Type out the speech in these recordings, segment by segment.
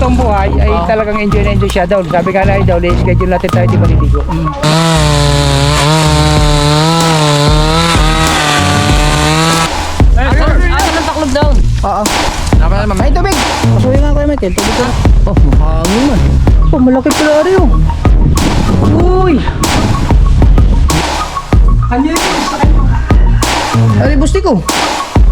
totoong buhay ay talagang enjoy na enjoy siya daw. Sabi nga na daw, schedule natin tayo di maliligo. Ang taklob daw. Oo. Napa naman, may tubig. Pasuhin nga kayo, Michael. Tubig ka. Oh, mahangin man. Oh, malaki pala rin yun. Uy! Ano yun? Ay, busti ko.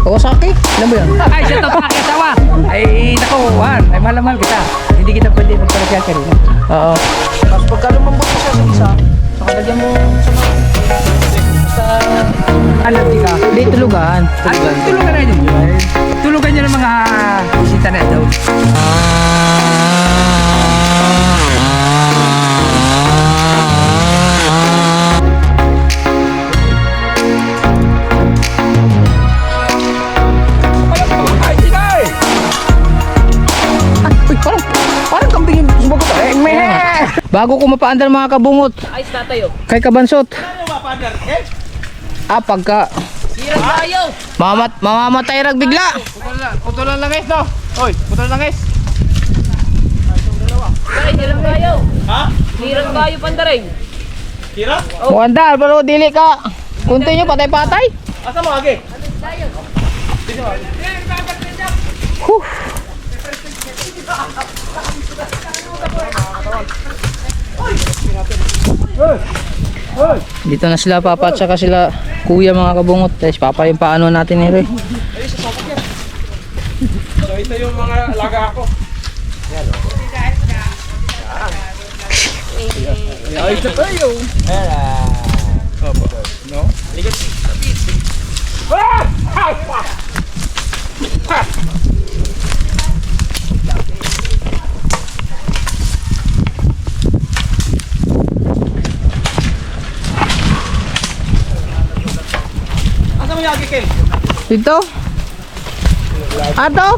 Kawasaki. Ano ba yan? Ay, siya to, pakiasawa. Ay, naku, Juan. Ay, mahal kita. Hindi kita pwede magpalagyan ka rin. Oo. Tapos pagka lumambot mo siya sa isa, saka lagyan mo sa alergy ka. Hindi, tulugan. Tulugan na yun. Tulugan niya ng mga bisita na ito. Parang kambing yung sumagot. Bago ko mapaandar mga kabungot. Ayos na tayo. Kay Kabansot. Pagka Sirang tayo. mamamatay rag bigla. Putulan lang guys, no? Oy, putulan lang guys. Ay, sirang tayo. Ha? Sirang tayo pandaring. Kira? Wandal, pero dili ka. Kunti nyo patay-patay. Asa mo age? Dito na sila papa at saka sila kuya mga kabungot. Tapos papa yung paano natin nito eh. So ito yung mga alaga ko. Ayos na tayo. Opo. No? Ligat. Asa mo yung agi, Kel? Dito. Ato.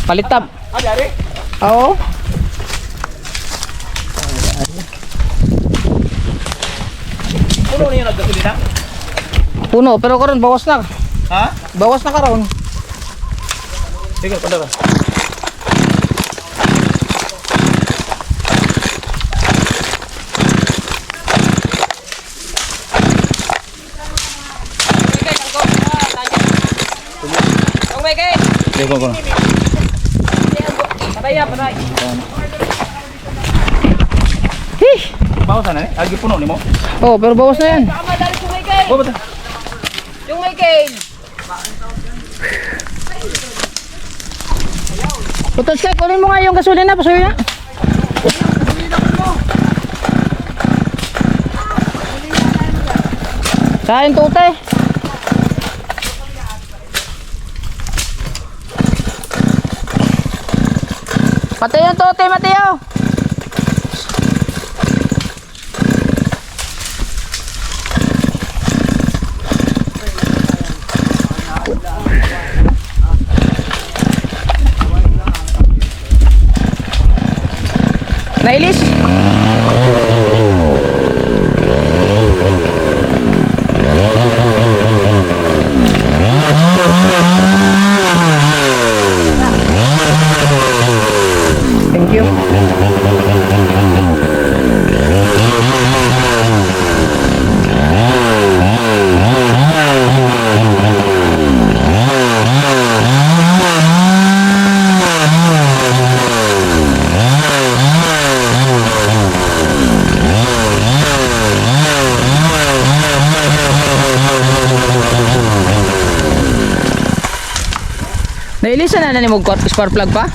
Palitab. Dari? Oo. Puno na yung naggasolina? Puno, pero karon bawas na. Ha? Bawas na karon. Sige, pandara. Ang may kay. Sige, ko na. Patay ya, patay. Hih. Bawasan na eh. Agi puno ni mo. Oh, pero bawas na yan. Baka madali yung may kay. Bawa ba? Yung may kay. Putos ka, kunin mo nga yung gasolina, pasuyo na. Kain tute. Pati yung tute, Mateo. Nailis? Thank you. Nailisan na ni mo spark plug pa?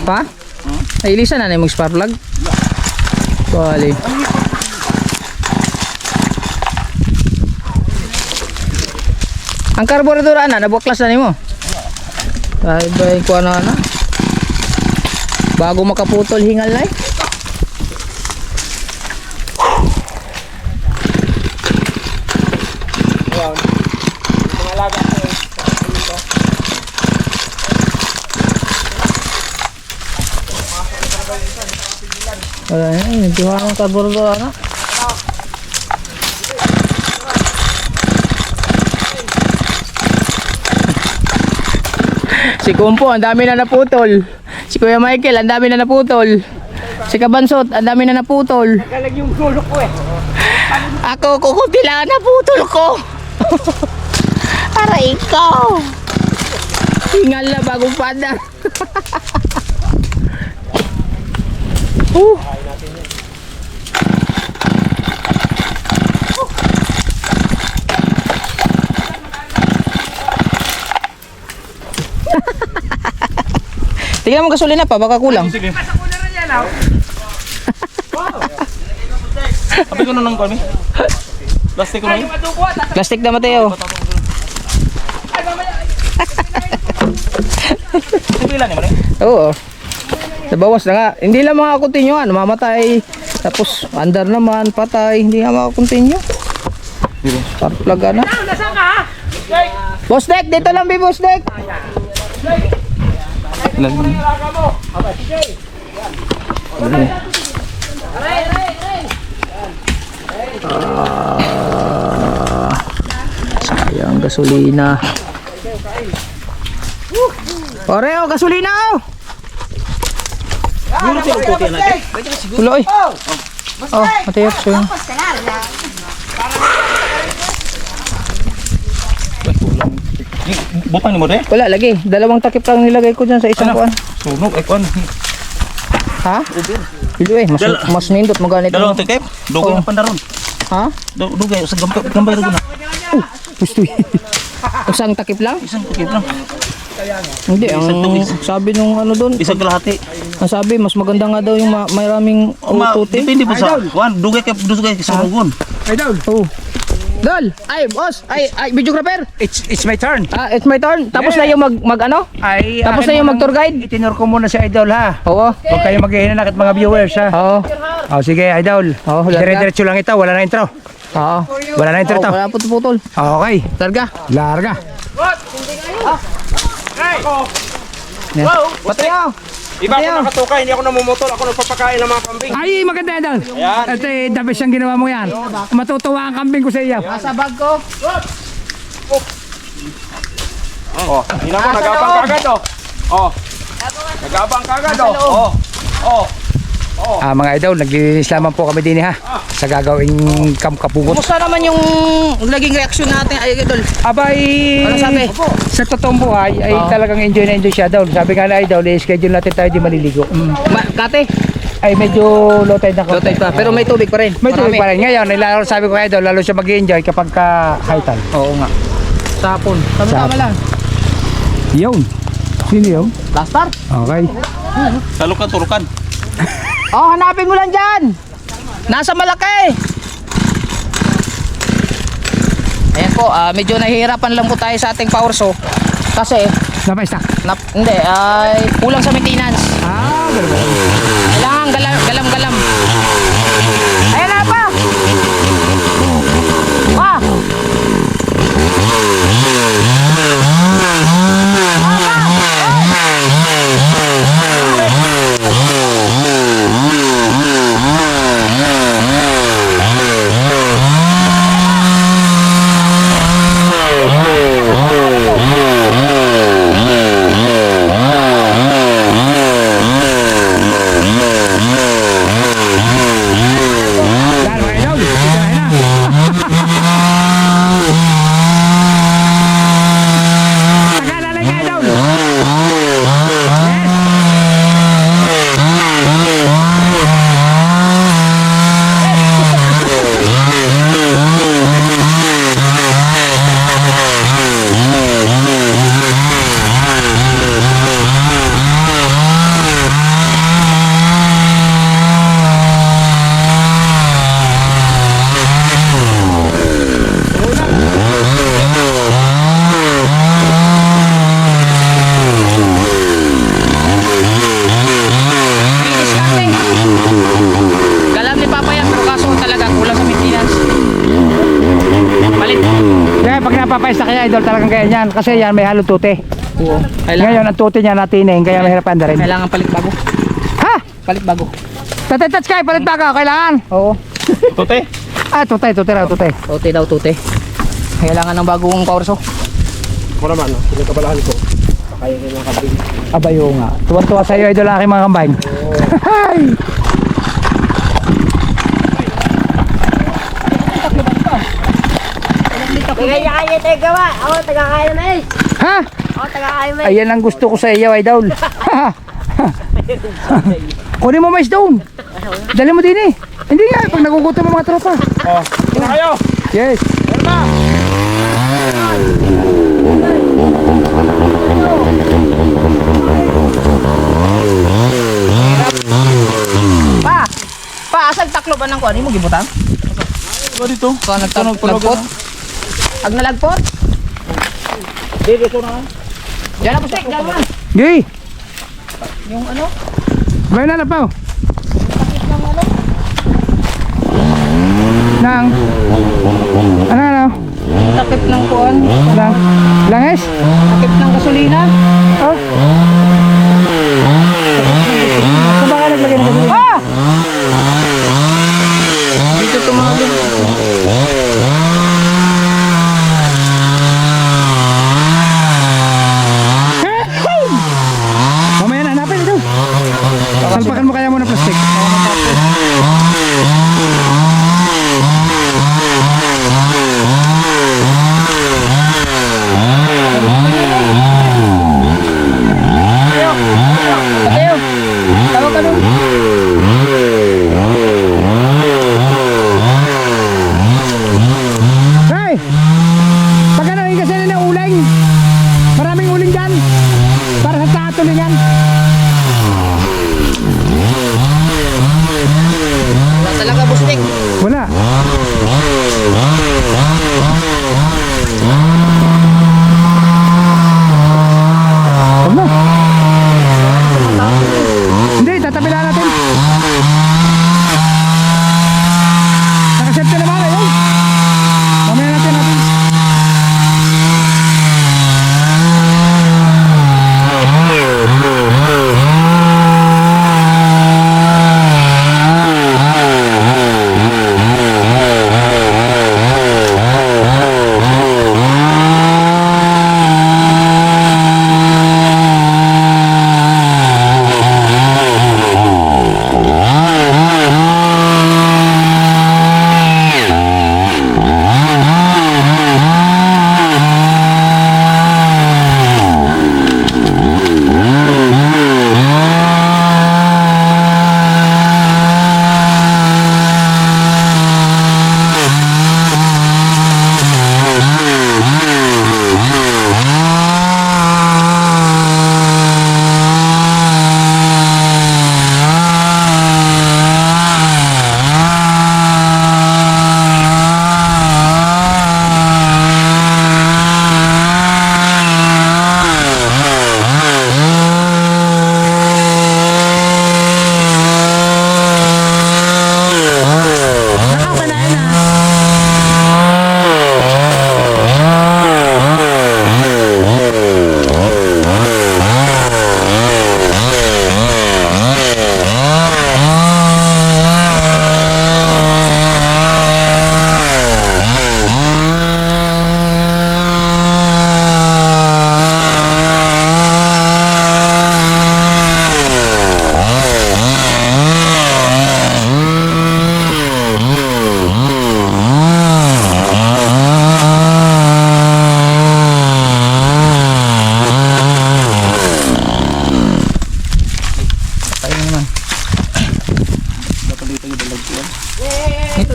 Pa? Nailisan na ni mo spark plug? Bali. Ang carburetor ana nabuklas na nimo. Ay bay ko ana. Bago makaputol hingal na eh. Wala yan, nagdiwa ng carburetor ana. Si Kumpo, ang dami na naputol. Si Kuya Michael, ang dami na naputol. Si Kabansot, ang dami na naputol. Nagalag yung gulo ko eh. Ako, kukunti lang naputol ko. Para ikaw. Hingal na bagong pada. Tingnan mo gasolina pa, baka kulang. Sige. Sabi ko na ng kami. Plastic ko na yun. Plastic na Mateo. Simple lang naman eh. Oo. Nabawas na nga. Hindi lang makakontinue nga. Namamatay. Tapos andar naman, patay. Hindi nga makakontinue. Spark plug na. Nasaan ka ha? Boss Deck, dito lang bi Boss Deck. Sayang gasolina. Oreo, gasolina oh. Tuloy. Oh, Mateo, so. Butang ni mo rin? Wala lagi. Dalawang takip lang nilagay ko dyan sa isang kuan. Sunog, ay kuan. Ha? Pilo eh, mas nindot mo ganito. Dalawang tikip? Dugay Oo. ang pandaron. Ha? Dugay, sa gambay rin na. Gusto isang takip lang? Isang tikip lang. Hindi, ang sabi nung ano doon, Isang kalahati. ang sabi mas maganda nga daw yung maraming ututi. Depende po sa kuan. Dugay kay sunugon. Oh. Dol, ay boss, ay videographer. It's my turn. It's my turn. Tapos na yung mag ano? Ay, Tapos na yung mag-tour guide. Itinur ko muna si Idol ha. Oo. Huwag kayong maghihinanakit mga viewers ha. Oo. Oh, sige Idol. Oo, larga. Dire-diretso lang ito, wala na intro. Oo. Wala na intro to. Wala putol. Okay, Targa. larga. Mateo. Iba ako nakatuka, hindi ako namumutol, ako nagpapakain ng mga kambing. Ay, maganda Idol. At the best ang ginawa mo yan. Matutuwa ang kambing ko sa iyo. Nasa bag ko. Oh, ina mo, nagabang kagad oh. Oh. Nagabang kagad oh. Oh. Oh. Mga Idol, naglilinis lamang po kami din ha. Sa gagawing kapugot. Kumusta naman yung naging reaksyon natin ay Idol? Abay, Ano sabi? sa totoong buhay ay talagang enjoy na enjoy siya daw. Sabi nga na Idol, i-schedule natin tayo di maliligo. Kate, Ay medyo low tide na low tide pa. Pero may tubig pa rin. May tubig Marami. pa rin. Ngayon, lalo sabi ko Idol, lalo siya mag-enjoy kapag ka high tide. Oo nga. Sapon. Tama lang. Yun. Sino yun? Lastar. Okay. Talukan-turukan. Oh, hanapin mo lang dyan. Nasa malaki. Ayan po, medyo nahihirapan lang po tayo sa ating power saw. Kasi, Napay-stack. hindi, ay kulang sa maintenance. Kailangan galam-galam. Ayan na pa. Pa. Yan mga Idol. Ayan na. Tagalalay ka Idol. Galam ni Papa yan, pero kaso talaga kulang sa maintenance. Palit. Kaya pag napapay-stack niya Idol, talagang kaya yan. Kasi yan may halong tute. Oo. Ngayon ang tute niya natining, kaya mahirap anda rin. Kailangan palit bago. Ha? Palit bago. Tatay-touch kayo, palit baga, kailangan. Oo. Tute. Tute raw. Tute daw, tute. Kailangan ng bagong power saw. Ako naman, pinagkabalahan ko. Abay, oo nga. Tuwan-tuwa sa iyo, idol, aking mga kambay. Hay! Kaya tayo gawa. Ako, taga-kaya na eh. Ha? Ako, taga-kaya na eh. Ayan ang gusto ko sa iyo, idol. Kunin mo mais doon. Dali mo din eh. Hindi nga, pag nagugutom ang mga tropa. Oh, sino kayo? Yes. Erma! Pa, asal taklo ba ng kuwan mo gibutang? Ano dito? Kuan nagpot. Ag nalagpot? Dito na. Yan na pusik, dalawa. Gay. Yung ano? Bayan na pa. Nang. Ano? Takip ng kuwan. Lang. Langis? Takip ng gasolina. Oh. Saan ba ka naglagay ng gasolina? Ah! Dito tumawag. Mamaya na, hanapin ito. Salpakan mo kaya muna plastic. Mateo, tawag ka nun. Hey! Pag ano yung kasi na uling, maraming uling dyan. Para sa tulingan. Wala talaga bustik. Wala. Huwag na. Hindi, tatabilan natin. Nakaset ka naman, ayun. Mamaya natin.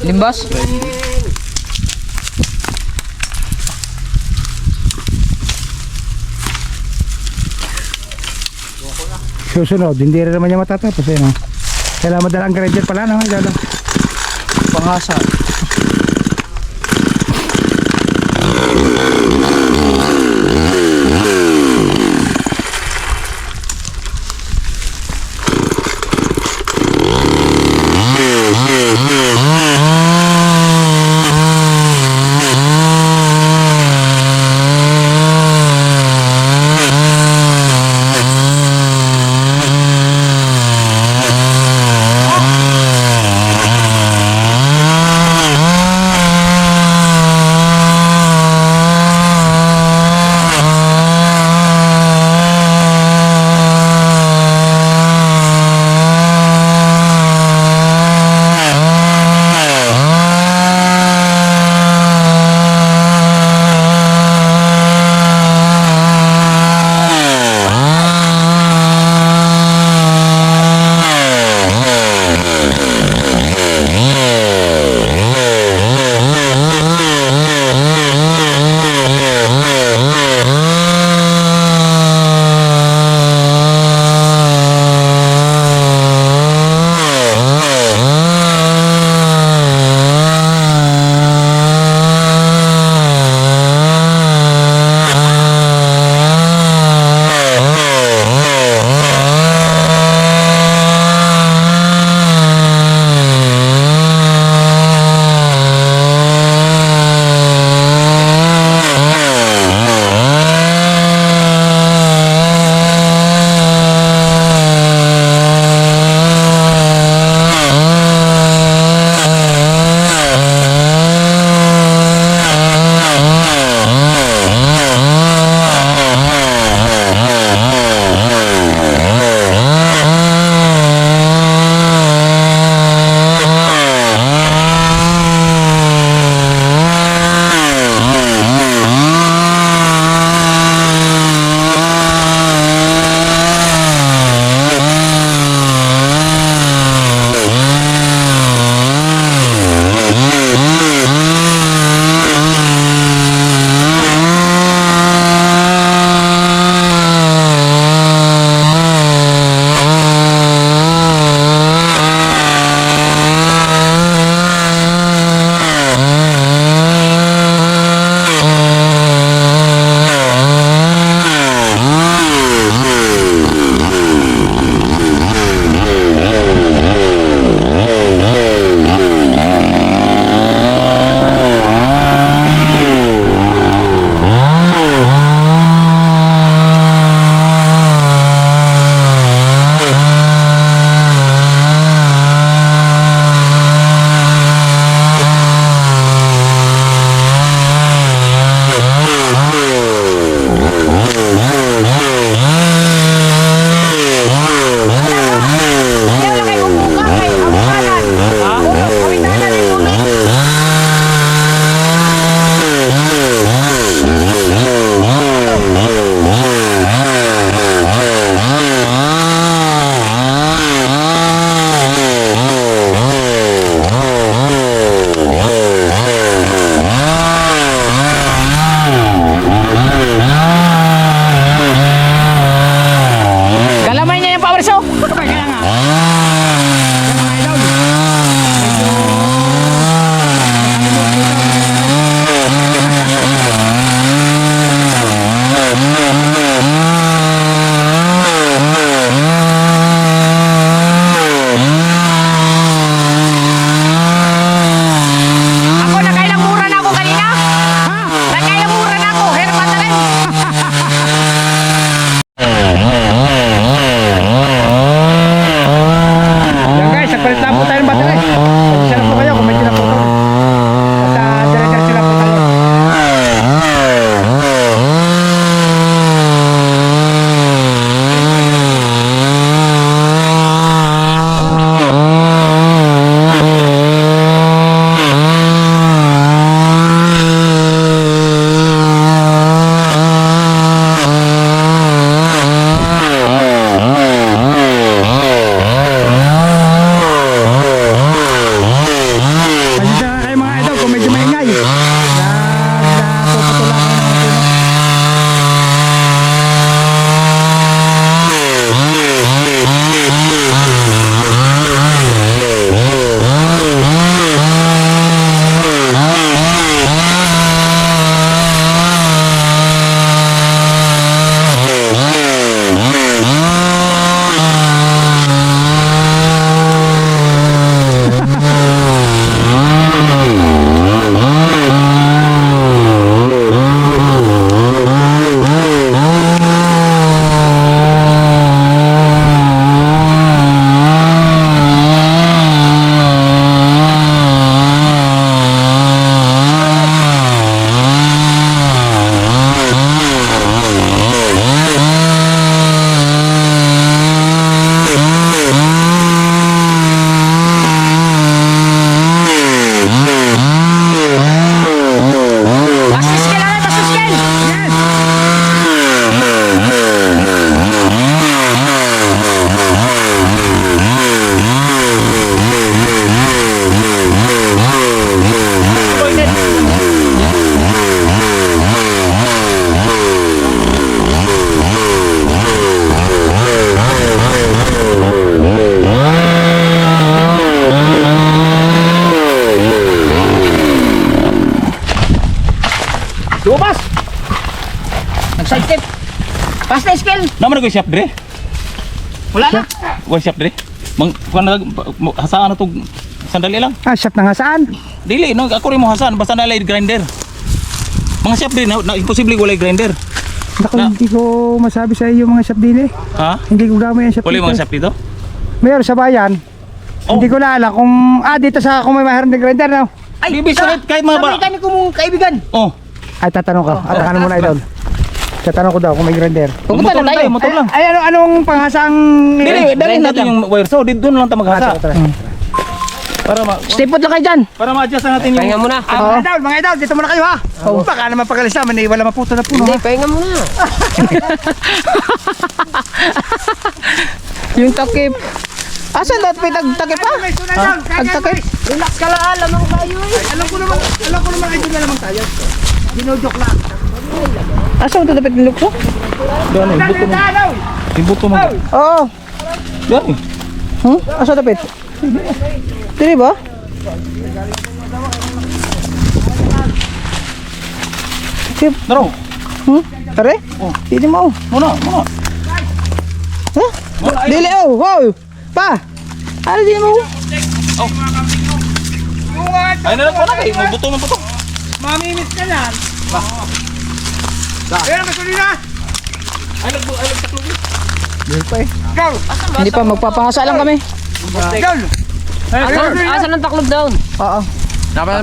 Limbas? Susunod, hindi rin naman niya matatapos eh, no? Kailangan madala ang grinder pala, no? Idol? Pangasa. Basta skill. Naman ko shop dire. Wala na. Wala shop dire. Mang hasaan na to sandali lang. Ah, shop na nga saan? Dili no ako rin mo hasaan basta na light grinder. Mga shop dire na imposible wala grinder. Naku, Na- hindi ko masabi sa iyo mga shop din eh. Ha? Hindi ko gamay ang shop Wala dito. mga shop dito? Meron sa bayan. Oh. Hindi ko na alam kung, dito sa kung may maharap na grinder no? Ay, Di bisa kahit mga ba. Sabi ko mong kaibigan. Oh. Ay, tatanong ko. Atakan mo na idol. Tatanong ko daw kung may grinder. Pupunta na tayo. motor lang. Ay, anong panghasang... Dili, dalhin grinder natin lang. yung wire saw. Dito na lang tayo maghasa. Para Stay put lang kayo dyan. para ma-adjust natin yung. Pahinga muna. Mga idol, dito muna kayo ha. Baka naman pagalis naman eh, wala maputo na puno Hindi, ha. pahinga muna. Yung takip. Asan dapat may takip pa? May suna down, Tagtakip. Relax ka lang, lamang tayo eh. Alam ko naman idol na naman tayo. Dinojok lang. Asan mo dapat yung lukso? Doon yung buto mo. Yung buto mo. Oo. Doon eh. Asan dapat? Dili ba? Kip. Naro. Tare? Hindi mo. Muna. Ha? Dili oh. Wow. Pa. Ano di mo? Ay na lang po na kayo. May buto ng buto. Mamimiss ka yan. Ayan, gasolina. Ay nagtaklog. Go! Hindi pa magpapahasa lang kami. Go! Asan ang taklob down? Oo.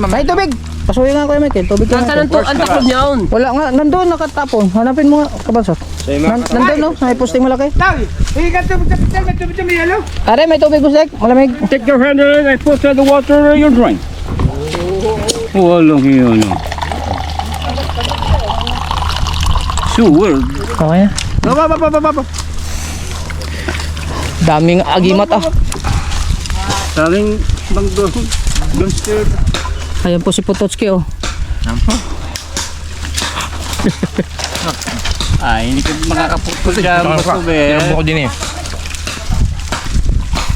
May tubig. Pasuhin nga Kuya Michael. Tubig ka Asan natin. ang taklob down? Wala nga. Nandun nakatapon. Hanapin mo nga. Kabalsot. Nandun no. Sa may posting malaki. Tawi, hindi ka tubig sa pital, may tubig sa may yellow. Are, may tubig Busek. Malamig. Take your hand in and put the water in your drink. Walang yun. Sure. Okay na. Baba. Daming agimat ah. Saling downstairs. Ayan po si Potocki oh. Ay, hindi ka makakaputol dyan. Buko din eh.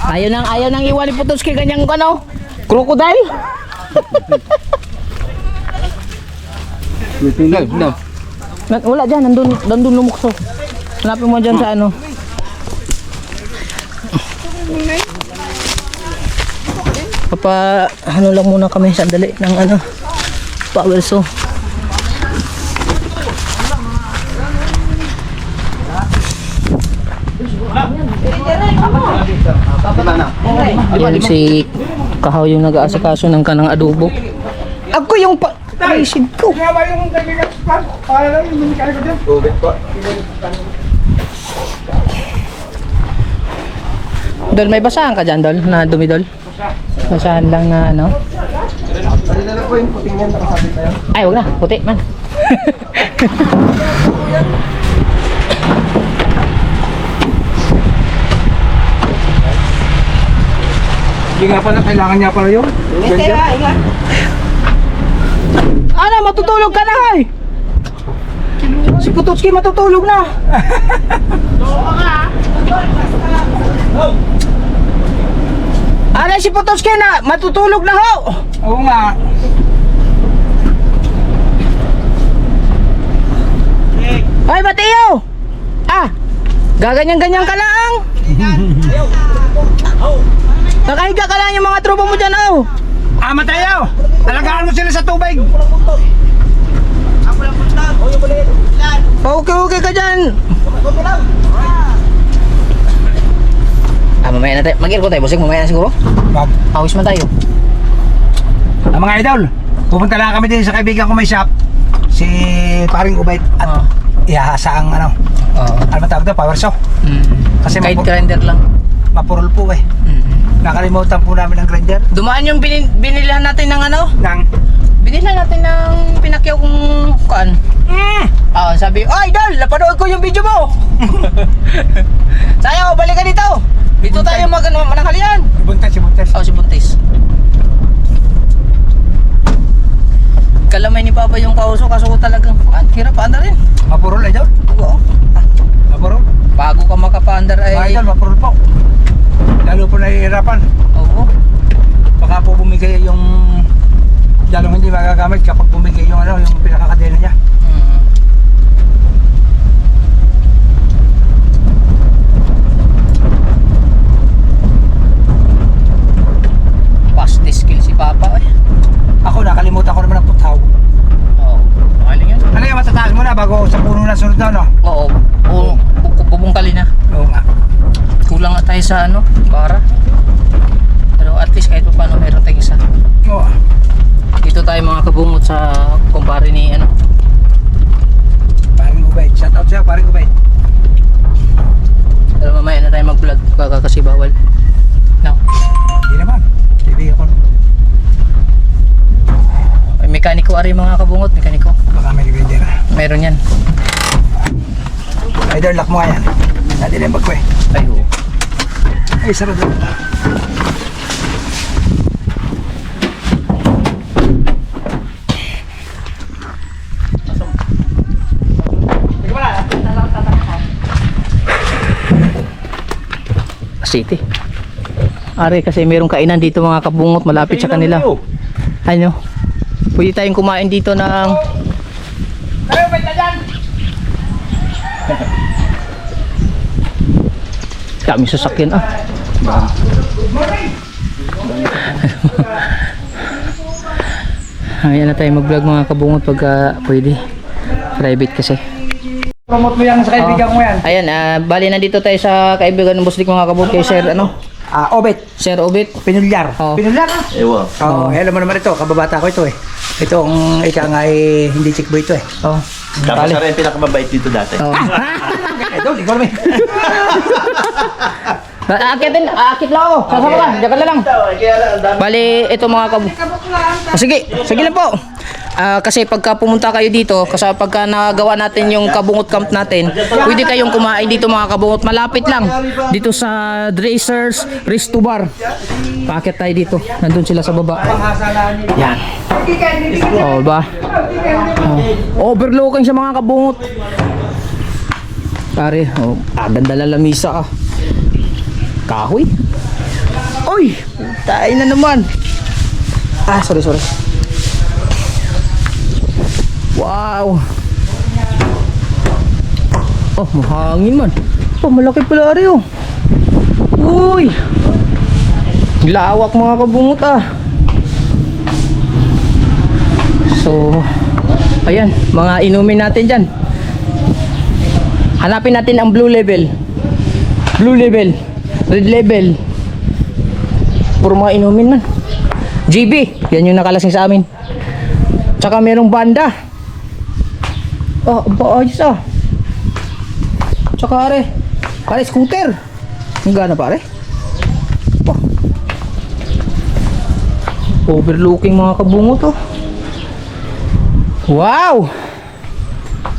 Ayaw nang iwan ni Potocki ganyang ano. Crocodile. No. Wala dyan. Nandun lumukso. Hanapin mo dyan sa ano. Ano lang muna kami sandali ng ano power saw. Yan si Kahaw yung nag-aasikaso ng kanang adobo. Ako yung pa-isid ko. Nga ba yung kaibigan pa? Para lang yung minikali ko dyan. Tubig po. Dol, may basahan ka dyan, Dol? Na dumi, Dol? Basahan lang na ano? Ay, wag na. Puti man. Hindi nga pala, kailangan niya pala yun. Ano, matutulog ka na, ay! Si Potocki matutulog na. Ano si Potocki na? Matutulog na ho! Oo nga. Ay, Mateo! Ah! Gaganyan-ganyan ka lang! Nakahiga ka lang yung mga tropa mo dyan, oh! Mateo! Alagaan mo sila sa tubig. Okay ka dyan! Mamaya na tayo. Mag-aircon tayo, Busek. Mamaya na siguro. Awis man tayo. Mga idol, pupunta lang kami din sa kaibigan ko may shop. Si Paring Ubayt at ihahasa ang ano. Ano tawag ito? Power saw. Kasi Guide grinder lang. mapurol po eh. Nakalimutan po namin ang grinder. Dumaan yung binilihan natin ng ano? Binilihan natin ng pinakyaw kong kuan. Sabi, "Ay, Dal, napanood ko yung video mo." Sayo, balik ka dito. Dito tayo mananghalian. Si Buntes. Si Buntis. Kalamay ni Papa yung kauso kaso talagang hirap paandar rin. Mapurol idol. Oo. Mapurol. Bago ka makapaandar ay Idol, mapurol po. Lalo po nahihirapan. Oo. Baka po bumigay yung lalong hindi magagamit kapag bumigay yung ano, yung pinakakadena niya. na, no? Oo. Bubungkali na. Oo nga. Kulang nga tayo sa ano, bara. Pero at least kahit pa paano meron tayong isa. Oo. Dito tayo mga kabungot sa kumpare ni ano. Paring Ubay. Shout out sa'yo, paring Ubay. Pero mamaya na tayo mag-vlog kasi bawal. No. Hindi naman. Bibigyan ko. May mekaniko ari mga kabungot, mekaniko. Baka may grinder. Meron yan. Idol, lock mo nga yan. Dati na yung bag ko eh. Ay, oo. Ay, sarado. City. Ari kasi merong kainan dito mga kabungot malapit sa kanila. Ano? Pwede tayong kumain dito ng kami sasakyan ah. Ayan na tayo mag-vlog mga kabungot pagka pwede. Private kasi. Promote mo yan sa kaibigan mo yan. Ayan, bali nandito tayo sa kaibigan ng Buslik mga kabungot kay Sir ano? Obet. Sir Obit. Pinulyar. Oo. Pinulyar ah. Ewan. Oo, alam mo naman ito. Kababata ko ito eh. Ito ang ika nga eh, hindi chick boy ito eh. Oh. Tapos siya rin pinakamabait dito dati. Oh. Idol, ikaw naman. Akit lang ako. Sasama ka. Diyan ka na lang. Bali, ito mga sige lang po. Kasi pagka pumunta kayo dito, kasi pagka nagawa natin yung kabungot camp natin, pwede kayong kumain dito mga kabungot. Malapit lang. Dito sa Dracers Resto Bar. Paakit tayo dito. Nandun sila sa baba. Yan. Oh, ba? Oh. Overlooking sa mga kabungot. Pare, ganda lamisa ah. Kahoy. Oy, tayo na naman. Sorry. Wow. Oh, mahangin man. Oh, malaki pala rin oh. Uy. Lawak mga kabungot ah. So, ayan, mga inumin natin dyan. Hanapin natin ang blue level. Blue level. Red level. Puro mga inumin man. GB, yan yung nakalasing sa amin. Tsaka merong banda. Oh, ayos ah. Tsaka pare scooter. Ang gana pare. Oh. Overlooking mga kabungot oh. Wow.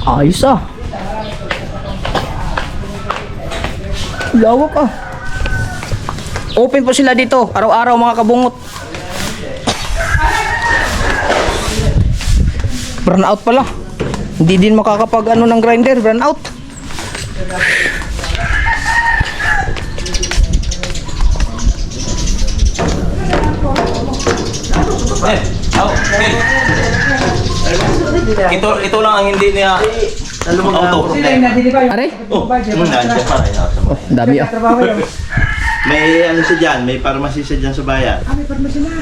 Ayos ah. Lawak ah. Open po sila dito araw-araw mga kabungot. Burn out pala. Hindi din makakapag ano ng grinder, burn out. Ito lang ang hindi niya auto. Are? Nandiyan pa rin. Oh, dami ah. May ano siya dyan, may pharmacy siya dyan sa bayan.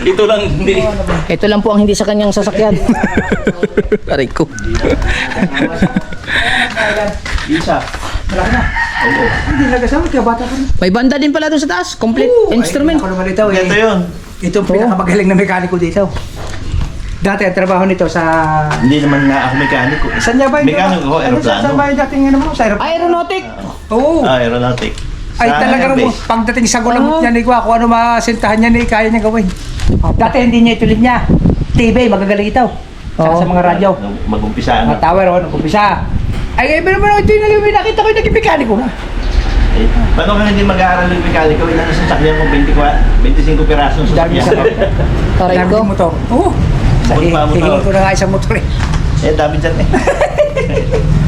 Ito lang hindi. Ito lang po ang hindi sa kanyang sasakyan. Aray ko. Isa. Hindi nagasamot ka, bata ka na. May banda din pala doon sa taas. Complete instrument. Ako naman ito eh. Ganito yun. Ito ang pinakamagaling na mekaniko dito. Dati ang trabaho nito sa... Hindi naman nga ako mekaniko. Saan niya ba yung... Mekaniko ako, aeroplano. Saan ba yung dating ano mo? Sa aeroplano? Aeronautic. Oo. Aeronautic. Ay talaga mo, pagdating sa gulamot niya ni Kwa, kung ano masintahan niya ni kaya niya gawin. Dati hindi niya ituloy niya. TV, magagaling ito. Saka sa mga radyo. Mag-umpisa Mga na. tower, nag-umpisa. Ay, iba naman ito yung nakita ko yung naging mekaniko na. Paano ka hindi mag-aaral ng mekaniko? Ilan na sasakyan mo? 25 pirasong Dami sa sasakyan. Aray dami ko. ng motor. Oo. Hihingin ko na nga isang motor eh. Dami dyan eh.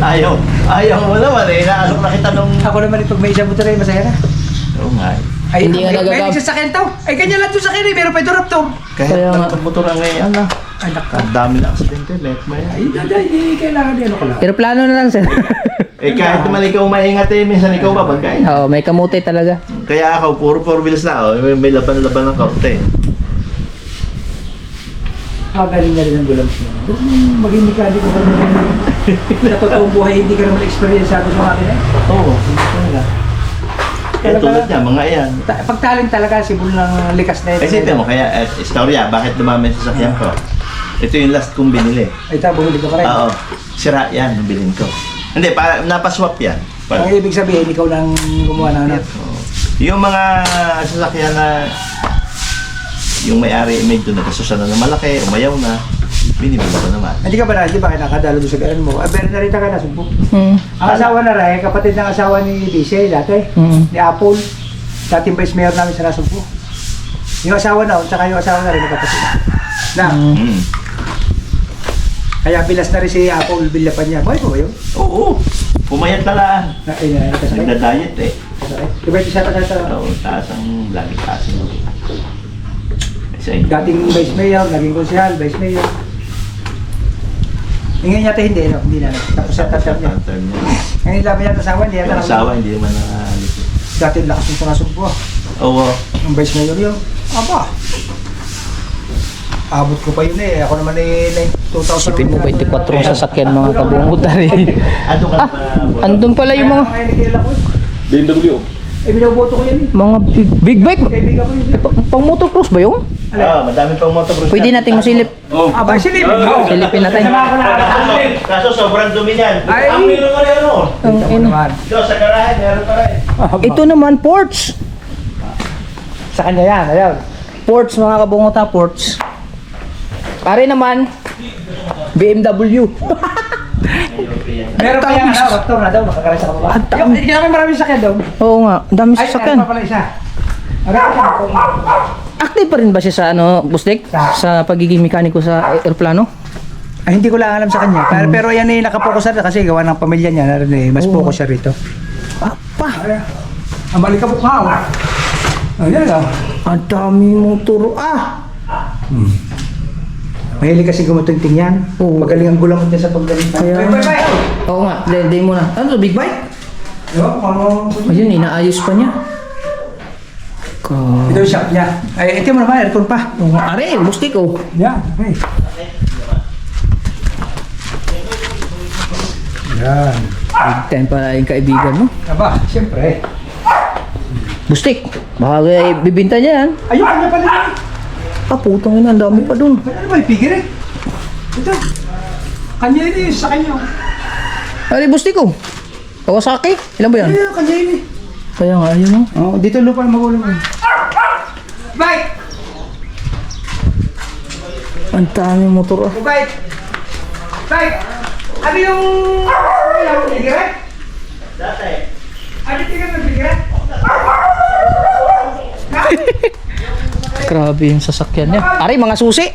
Ayaw mo naman eh. Naalok na kita nung... Ako naman pag may isang motor eh, masaya na. Oo nga eh. Ay, Hindi nga nagagab- may nagsasakyan tao. Ay, ganyan lang ito sa kanya, meron pa ito raptor. Kaya nga. Motor ang ngayon na. Anak ka. Ang dami na aksidente. Let mo yan. Ay, hindi kailangan din ako lang. Aeroplano na lang sir. Eh kahit naman ikaw maingat eh. Minsan ikaw babagay. Oo, may kamote talaga. Kaya ako, puro 4 wheels na ako. May laban-laban ng kaunti. Magaling na rin ang gulam mo. Maging mekaniko ka naman. Sa totoong buhay, hindi ka naman experience sa akin eh. Oo. Talaga. Kaya tulad niya, mga yan. Pagtalent talaga, sibol ng likas na ito. Kasi ito mo, kaya istorya, bakit dumami sa sasakyan ko? Ito yung last kong binili. Ay, bumili ka pa rin. Oo. Sira yan, yung bilhin ko. Hindi, napaswap yan. Ang ibig sabihin, ikaw lang gumawa ng ano. Oo. Yung mga sasakyan na yung may-ari medyo nagkasusan na malaki, umayaw na, binibili ko naman. Hindi ka ba na, di ba nakadalo doon sa gano'n mo? Pero narita ka na, sumbok. Hmm. Ang asawa na rin, kapatid ng asawa ni DC dati, ni Apple. Dating vice mayor namin sa Nasumpo. Yung asawa na, tsaka yung asawa na rin, kapatid na. Mm. Kaya bilas na rin si Apple, bilyapan niya. Buhay po ba yun? Oo. Pumayat talaan. Ay, kasakit. Nagda-diet eh. Kasakit. Diba ito siya kasakit? Oo, taas ang lagi taas mo. Kasi Dating vice mayor, naging konsehal, vice mayor. Ngayon yata hindi, no? Hindi na. Tapos sa tatap niya. Ngayon laban yata asawa, hindi yata. Yung asawa hindi naman nakalit. Dati lakas ng Nasumpo. Oo. Ang vice mayor yun. Aba. Abot ko pa yun eh. Ako naman eh, 2000. Isipin mo, 24 ang sasakyan mga kabungot na rin. Ano ka pa? Andun pala yung mga BMW. Eh, binoboto ko yan eh. mga big bike. Kaibigan ko yun. Pang motocross ba yun? Oo, madami pang motocross. Pwede nating masilip. Oh. Aba, silip. Silipin natin. Kaso sobrang dumi niyan. Ay! Ang meron ka rin ano? Ang ina. Naman. Ito, sa garahe, meron pa rin. Ito naman, ports. Sa kanya yan, ayan. Ports, mga kabungot ha, ports. Pare naman, BMW. Meron pa yan, ano, Raptor na daw, makakaray sa kababa. Hindi namin maraming sakyan daw. Oo nga, ang dami Ay, sasakyan. ano pa pala isa. Raptor. Active pa rin ba siya sa ano, Bustek? Sa pagiging mekaniko sa aeroplano? Ay, hindi ko lang alam sa kanya. Pero yan eh, nakapokus na kasi gawa ng pamilya niya. Naroon eh, mas focus siya rito. Papa, Ang balik ka po pa. Ayan lang. ang dami mong turo. Mahilig kasi gumutunting yan. Oo. Magaling ang gulamot niya sa paggaling. Kaya- Bye. Oo nga, day mo na. Ano to, big bike? Ano? Ayun, inaayos pa niya. Ito yung shop niya. Ay, ito mo naman, aircon pa. Oo nga, are, Bustek oh. Yan, okay. Yan. Big time pala yung kaibigan mo. Aba, siyempre. Bustek, baka bibinta niya yan. Ayun, kanya pala yan. Putang ina, ang dami pa dun. Ano ba, ipigil eh? Ito. Kanya yun eh, sa kanya. Are, Bustek oh. Kawasaki, ilan ba yan? Ay, kanya yun eh. Kaya nga, ayun oh. Oh, dito lupa ang magulang eh. Bike! Ang dami motor ah. Bike! Bike! Ano yung... Ano yung bigiret? Dati. Ano tingnan ng bigiret? Grabe yung sasakyan niya. Are, mga susi.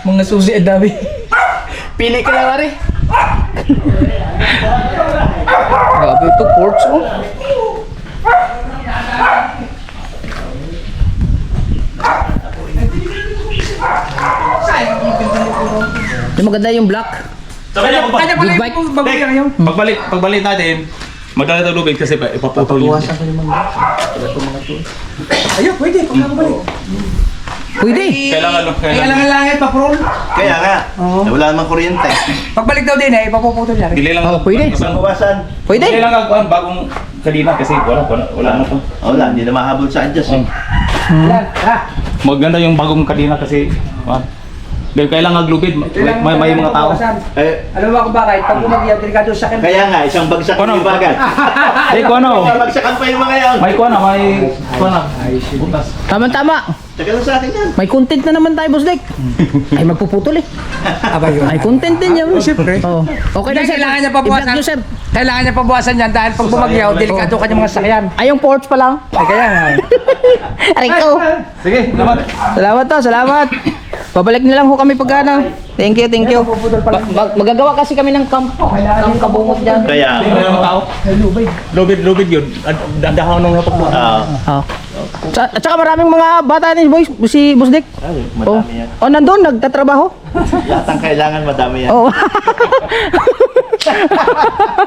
Mga susi, ang dami. Pili ka lang, Are. Grabe ito, ports oh. Yung maganda yung black. Sabi niya, Kanya pala Big bike. yung bagulang yun. pagbalik natin, magdala tayo lubid kasi ipaputol yun. Ayun, pwede. Pag nakabalik. Pwede. Kailangan Kailangan langit pa, prol. Kaya nga, wala namang kuryente. Pagbalik daw din eh, ipapuputol niya. Dili lang. Oh, pwede. Isang bawasan. Pwede. Dili lang ang bagong kadina kasi wala na to. Wala, hindi na mahabol sa adjust eh. Yan, ha? Maganda yung bagong kadina kasi dahil kailangan lubid, may mga tao. Eh, Alam mo kung bakit? Pag bumagyaw, delikado sa akin. kaya nga, isang bagsak Ano? ng bagat. Eh, kung ano? Bagsakan pa yung mga yan. May butas. Tama-tama. Tagal na sa akin yan. May content na naman tayo, Boss Dick. Ay, magpuputol eh. Aba yun. Ay, content din yan. Siyempre. Oo. Okay na, sir. Kailangan niya pabawasan. I-vlog nyo, sir. Kailangan niya pabawasan yan dahil pag bumagyaw, delikado kanyang mga sakyan. Ay, yung porch pa lang. Ay, kaya nga. Aray ko. Sige, naman. Salamat to, salamat. Babalik na lang ho kami pag ano. Thank you, thank you. Magagawa kasi kami ng camp kabungot dyan. Kaya, May mga tao. Lubid yun. Dandahan nung napagpuan. Oh. At saka maraming mga bata ni boys, si Boss Dick. Oh. madami yan. Oh, nandun, nagtatrabaho. Lahat ang kailangan, madami yan. Oh.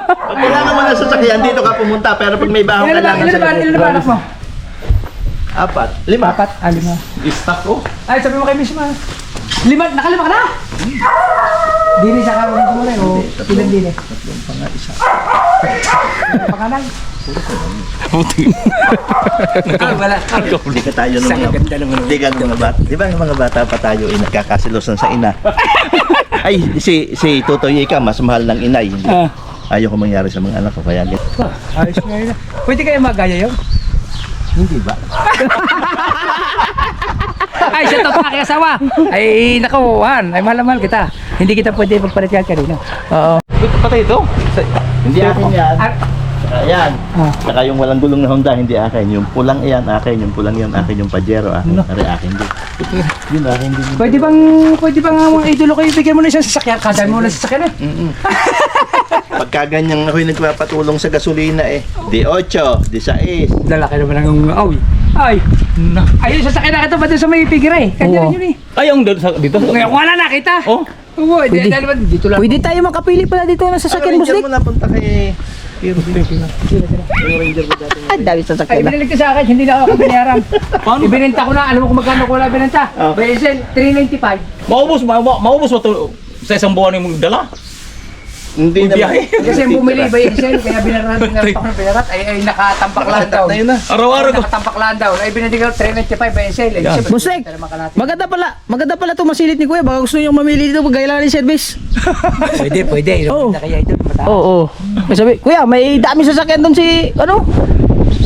Pag wala naman ang sasakyan, dito ka pumunta. Pero pag may bahong kailangan sa Ilan ba anak mo? 4, 5. 4, 5. Stock ko. Ay, sabi mo kay Miss Ma. 5, nakalima ka na! Dini sa karoon ko muna, o ilan dini? Tatlong pa nga, isa. Pakanan. Wala. Hindi ka tayo nung hindi ka nung mga bata. Di ba ng mga bata pa tayo ay nagkakasilosan sa ina? Ay, si Totoy Ika, mas mahal ng inay. Hindi. Ayaw ko mangyari sa mga anak ko, kaya ganito. Ayos nga yun. Pwede kayo magaya yun? Hindi ba? Ay, siya to pa asawa. Ay, nako, Han. Ay, mahal kita. Hindi kita pwede magpalit yan kanina. Oo. Patay ito. Hindi akin yan. Saka yan. Ah. Saka yung walang gulong na Honda, hindi akin. Yung pulang iyan, akin. Yung pulang yan, akin. Yung Pajero, akin. Pare, akin din. Yun, akin din. Pwede bang mga idolo kayo bigyan mo na isang sasakyan? Kadaan mo na sasakyan eh. Pagka ganyan ako'y nagpapatulong sa gasolina eh. Di 8, di 6. Lalaki naman ang ay. Ayun, sasakyan na kita ba doon sa may figure eh? Kanya rin yun eh. Ay, yung dito. Ngayon, wala na kita. Oh. Oo, dahil naman dito lang. Pwede tayo makapili pala dito ng sasakyan, Ranger Bustik. mo napunta kay Hero. Yung Ranger mo dati. Ay, dami Ay, sasakyan na. binilig ko sa akin, hindi na ako binayaran. Paano? Ibinenta ko na, alam mo kung magkano ko na binenta? Bayasin, 395. Maubos mo to sa isang buwan yung dala. Hindi Uy, naman. biyahe. Kasi yung bumili, bayasin, kaya binaran pa ako ng binarat, ay nakatambak lang daw. Na yun na. Araw-araw ko. Nakatambak lang daw. Ay, binili ko 395 bayasin. Bustik, maganda pala ito masilit ni Kuya. Baka gusto nyo mamili dito pag kailangan ng service. Pwede. Oo. Kaya ito, mataas. Oo. Sabi, Kuya, may dami sasakyan doon si,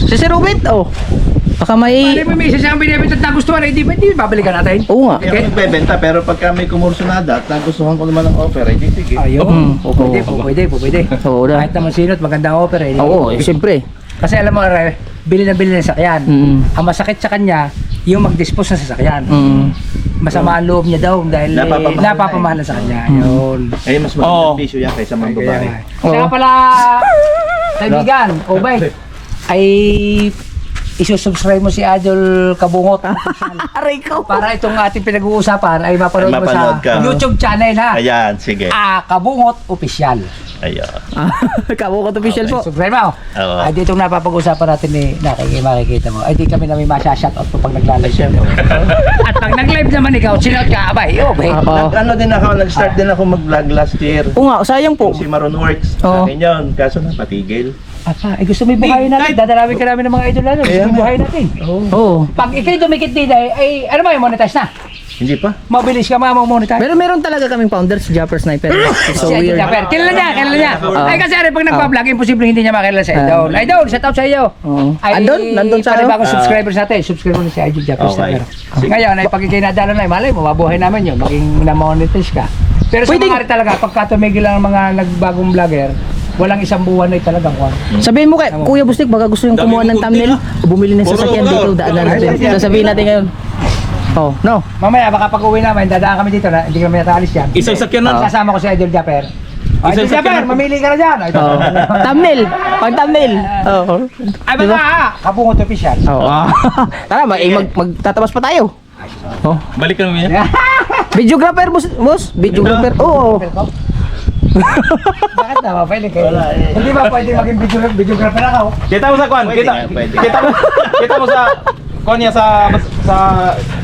si Sir Robert. Oh. Baka may... Pwede mo may isa siyang binibenta at nagustuhan, hindi babalikan natin. Oo nga. Kaya magbebenta, pero pagka may kumursunada at nagustuhan ko naman ng offer, eh, di sige. Ayun. Oo. Pwede. Oo na. Kahit naman sino't magandang offer eh. Oo, siyempre. Kasi alam mo, bili ng sakyan. Mm. Ang masakit sa kanya, yung mag-dispose ng sasakyan. Mm. Masama ang loob niya daw dahil napapamahalan sa kanya. Yun. Eh, mas magandang bisyo yan kaysa mga babae. Kaya pala, kaibigan, Obay, ay isusubscribe mo si Idol Kabungot Aray ko. para itong ating pinag-uusapan ay mapanood mo sa Mapanood ka. YouTube channel ha. Ayan, sige. Kabungot Official. Ayan. Kabukot official po. Subscribe mo. Oo. Ay dito napapag-usapan natin ni makikita mo. Ay di kami na may masya-shoutout po pag nagla-live siya. At pag nag-live naman ikaw, sinout ka, abay. Bay. Oo. Ano din ako, nag-start din ako mag-vlog last year. Oo nga, sayang po. Si Maroon Works. Oo. Akin yun, kaso napatigil. Apa, gusto mo ibuhayin natin. Dadalawin ka namin ng mga idol natin. Gusto mo ibuhayin natin. Oo. Pag ikay dumikit din ay ano ba yung monetize na? Hindi pa. Mabilis ka monetize. Pero meron talaga kaming founder, si Japper Sniper. So Si Idol weird. Japper. Kilala niya. Ay kasi pag nagpa-vlog, imposible hindi niya makilala sa Idol. Idol, shout out sa iyo. Oo. Ay, Nandun sa panibagong subscribers natin. Subscribe mo na si Idol Japper. Okay. Ngayon, ay pag ikay nadala na, malay mo, mabuhay namin yun. Maging na-monetize ka. Pero sa Pwede- mga rin talaga, pagka tumigil lang ang mga nagbagong vlogger, walang isang buwan ay talagang kwan. Sabihin mo kay Kuya Bustik, baka gusto yung kumuha ng thumbnail o bumili ng sasakyan dito, daanan natin. Sasabihin natin ngayon. Oh, no. Mamaya, baka pag uwi namin, dadaan kami dito na, hindi kami nataalis yan. Isang sakyan na. Sasama ko si Idol Japper. Idol Isang Japper, sakyan- mamili ka na dyan. Ay, Oh. Thumbnail. Pag thumbnail. Oo. Ay, mga Kabungot Official. Oo. Tara, magtatabas pa tayo. Oh. Balikan mo yan. Videographer, boss. Videographer. Oo. Bakit na? Pwede kayo. Wala, eh. Hindi ba pwede maging videographer ako? Kita mo sa kwan. Pwede Kita. nga, pwede. Kita mo sa kwan niya sa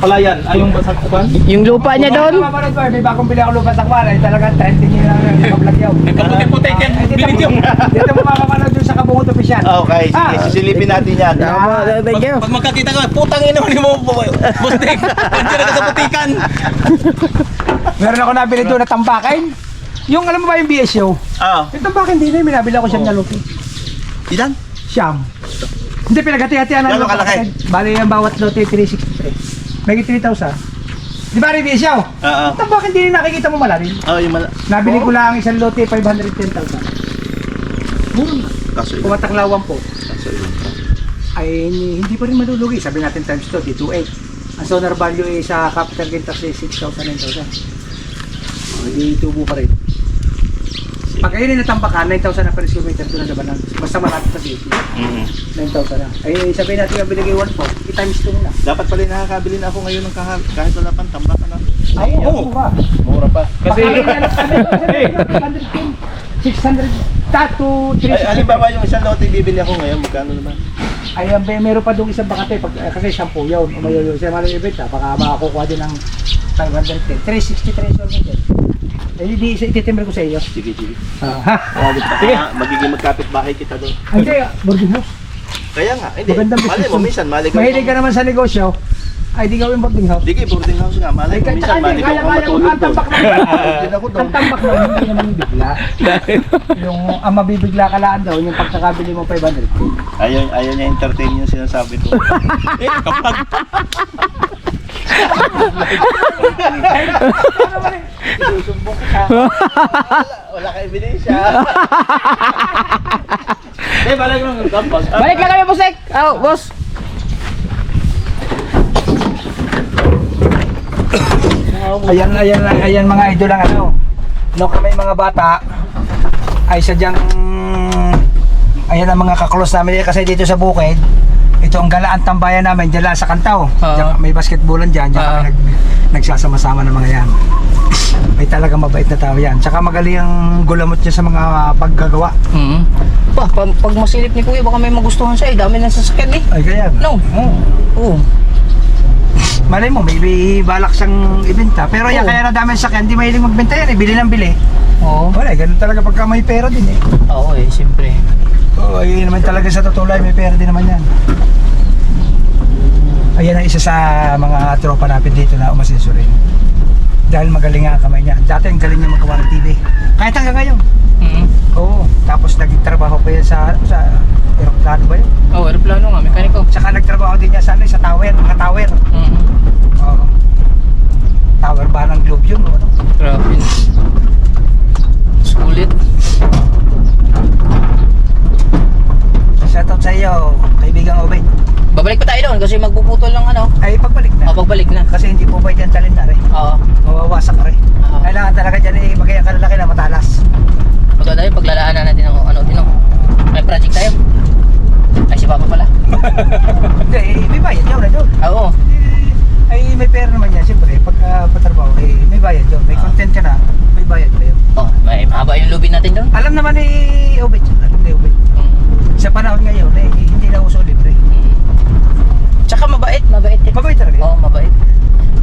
palayan. Ay yung sa kwan. Yung lupa niya doon. Mapanood ko, may bagong bili ako lupa sa kwan. Ay talagang trending yun ang nakablog yun. Nagkaputi-puti yan. Binidyo. Dito mo makapanood dun sa Kabungot Official. Okay, sige, sisilipin natin yan. Thank you. Pag magkakita ka, putang ina mo ni mo. Bustik. Nandiyan ka sa putikan. Meron ako nabili doon na tampakin. Yung alam mo ba yung BSO? Ah, Yung tampakin din eh, minabili ako siyam na lupi. ilan? Siyam. Hindi, pinaghati-hatian Gano'ng kalaki? Bali yung bawat lote 363. May 3,000. Di ba rin BSO? Oo. Tampakin din nakikita mo malalim. Oh, yung Nabili ko lang isang lote 510,000. Kaso yun. Pumataklawan po. Kaso yun. Ay hindi pa rin malulugi. Sabi natin times 2, di 2.8. Ang sonar value ay sa capital gain tax ay 6,000, 9,000. Hindi tubo pa rin. Pag kayo rin natambakan, 9,000 na per square meter doon na labanan. Basta malapit sa city, 9,000 na. Ay sabihin natin yung binigay 1 po, i-times 2 na. Dapat pala nakakabili na ako ngayon ng kahit wala pang tambak, ano? Ay, oo ba? Mura pa. Kasi 600 to Ay, 360. halimbawa yung isang lote bibili ako ngayon, magkano naman? Ay, meron pa doon isang bakante kasi 10 yun. Umayo siya malang ibenta. Baka makakukuha din ng 510. 363 yun din. Eh, hindi ititimbre ko sa iyo. Sige, sige. Ha? Sige. Magiging magkapit bahay kita doon. Ay, hindi. Boarding house. Kaya nga, hindi. Magandang Mali business mo, yun. minsan, mali ka. Mahilig ka naman sa negosyo. Ay, di gawin boarding house. Sige, boarding house nga. Mali mo, minsan, mali ka kung matulog ang doon. tambak Din ako doon. ang tambak na hindi naman bigla. Yung ang mabibigla ka lang daw, yung pagkakabili mo 500. Ayaw niya entertain yung sinasabi ko. Kapag Susumbong ka. Wala ka ebidensya. balik lang ng campus. Balik lang kami, Busek. Oh, boss. Ayan mga idol ang ano. No kami mga bata ay sadyang ayan ang mga kaklos namin kasi dito sa bukid. Ito ang galaan tambayan namin dyan lang sa Kantaw. Diyan, may basketballan dyan kami nagsasama-sama ng mga yan. May talagang mabait na tao yan. Tsaka magaling ang gulamot niya sa mga paggagawa. Pag masilip ni Kuya, baka may magustuhan siya eh. Dami ng sasakyan eh. Ay kaya. No. Oo. Malay mo, may balak siyang ibenta. Pero yan, Oo. kaya na dami sa sakyan, hindi mahilig magbenta yan eh. Bili ng bili. Oo. Wala, ganun talaga pagka may pera din eh. Oo eh, siyempre. Oo, ayun naman talaga sa totoo lang, may pera din naman yan. Ayan ang isa sa mga tropa natin dito na umasenso rin. Dahil magaling nga ang kamay niya. Dati ang galing niya magawa ng TV. Kahit hanggang ngayon. Oo. Tapos nagtrabaho pa yan sa aeroplano ba yun? Oo, aeroplano nga, mekaniko. Tsaka nagtrabaho din niya sa tower, mga tower. Oo. Tower ba ng Globe yun? Ano? Grabe. Sulit. Shoutout sa iyo, kaibigang Obed. Babalik pa tayo doon kasi magpuputol ng ano. Ay, pagbalik na. Pagbalik na. Kasi hindi po pwede ang talin na rin. Oo. Mawawasak rin. Oo. Kailangan talaga dyan eh, magkaya kalalaki na matalas. Maganda yun, paglalaanan natin ng ano din. May project tayo. Ay, si Papa pala. Hindi, may bayad yun na doon. Oo. Ay, may pera naman yan, siyempre. Pagka patrabaho, may bayad yun. May content ka na, may bayad pa yun. Oh, may mahaba yung lubid natin doon. Alam naman ni Obed yun. Alam ni Obed. Sa panahon ngayon, hindi na uso libre. Tsaka mabait eh. Mabait talaga yun. Oo, mabait.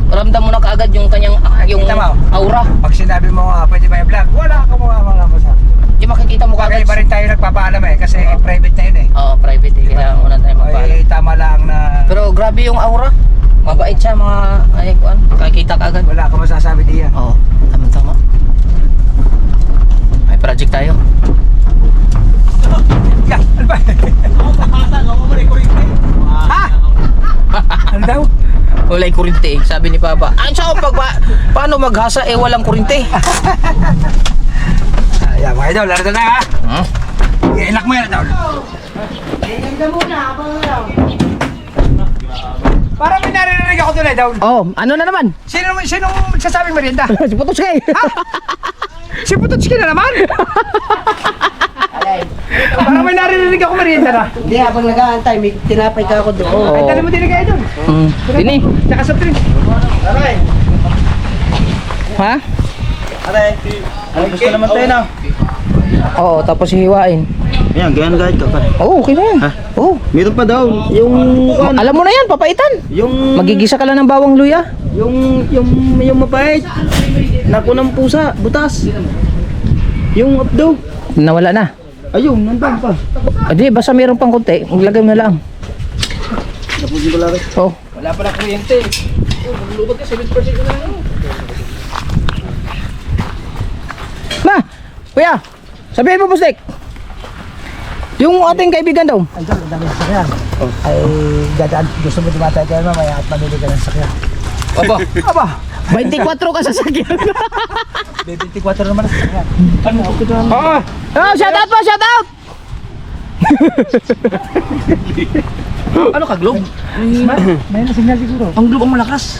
Ramdam mo na kaagad yung kanyang yung Kita mo? aura. Pag sinabi mo, pwede ba i-vlog? Wala ka mga masabi. Yung makikita mo Kaya kaagad. iba rin tayo nagpapaalam eh, kasi private na yun eh. Oo, private eh. Kaya muna tayo magpaalam. Ay, tama lang na Pero grabe yung aura. Mabait siya mga ay kuan. Kakita kaagad. wala ka masasabi diyan. Oo, tama. May project tayo. Yeah, ano ba? Ha? Ano daw? Walay kurinte, sabi ni Papa. Ano sa paano maghasa eh walang kurinte? Ayan, mga idol, laro na ha? Ilak mo yan, idol. Parang may narinig ako doon, idol. Oh, ano na naman? Sinong magsasabing merienda? Si Putoskay. Si Putotski na naman? Parang may narinig ako merienda na. Hindi, habang nag-aantay, may tinapay ka ako doon. Ay, tali mo din kayo doon. Dini. Tsaka soft drinks. Aray! Ha? Aray! Ano gusto naman tayo na? Oo, tapos hihiwain. Ayan, ganyan kahit ka pa. Oo, okay na yan. Ha? Oo. Meron pa daw, yung... Alam mo na yan, papaitan. Yung... Magigisa ka lang ng bawang luya. Yung mapait. Naku ng pusa, butas. Yung updo. Nawala na. Ayun, nandun pa. Adi, basta meron pang konti, maglagay mo na lang. Napusin ko lang. Oh. Wala pala kuryente. Lubag ka, 7% na lang. Ma! Kuya! Sabihin mo, Bustek! Yung ating kaibigan daw. Ay, idol, ang dami ng sakyan. Ay, dadaan, gusto mo dumatay kayo mamaya at mamili ka ng sakyan. Aba, Aba, 24 ka sa sakyan. may 24 naman ang sakyan. Oo. Oh, shout out po, shout out! Ano ka, Globe? May na signal siguro. Ang Globe ang malakas.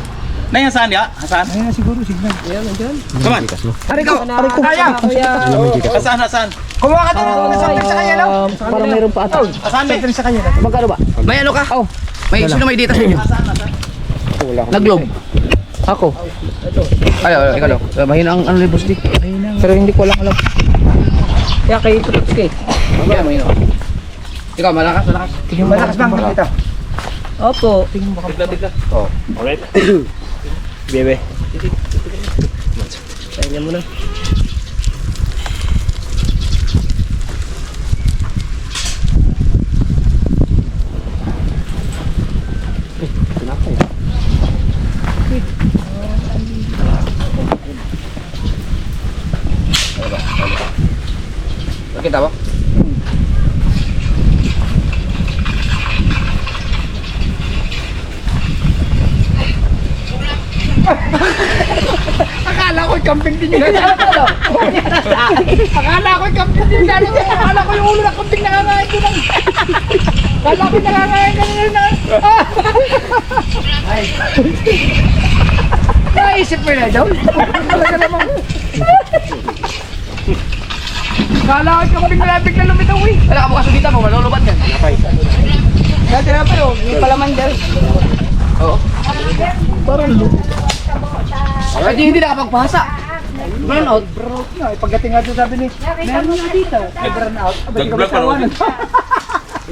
Na saan ya? Saan? May na siguro signal. Come on. Ariko, kaya. Saan? Kumuha ka din ng soft drinks sa kanya, no? Parang meron pa ata. Saan Soft drinks sa kanya. Magkano ba? May ano ka? Oh. Sino may data sa inyo? Nag-Globe. Ako. Ay, ikaw lang. Mahina ang ano ni Boss Dick. Ayun. Pero hindi ko lang alam. Kaya kay Putotski. Kaya mahina. Ikaw, malakas. Malakas bang dito? Opo. Bebe. Nakita mo? Akala ko camping din yun. Akala ko camping din yun. Akala ko yung ulo na camping nakakain ko lang. Akala ko nakakain ka na. Naisip mo na daw. Talaga namang. Akala ko camping na bigla lumitaw eh. Wala ka bukas dito mo, malulubat yan. Dati na pa yun, yung palamandal. Oo. Ay, hindi nakapagpasa. Burn out. Pagdating nga doon sabi ni, meron nga dito. Burn out. Nag-vlog pa rin.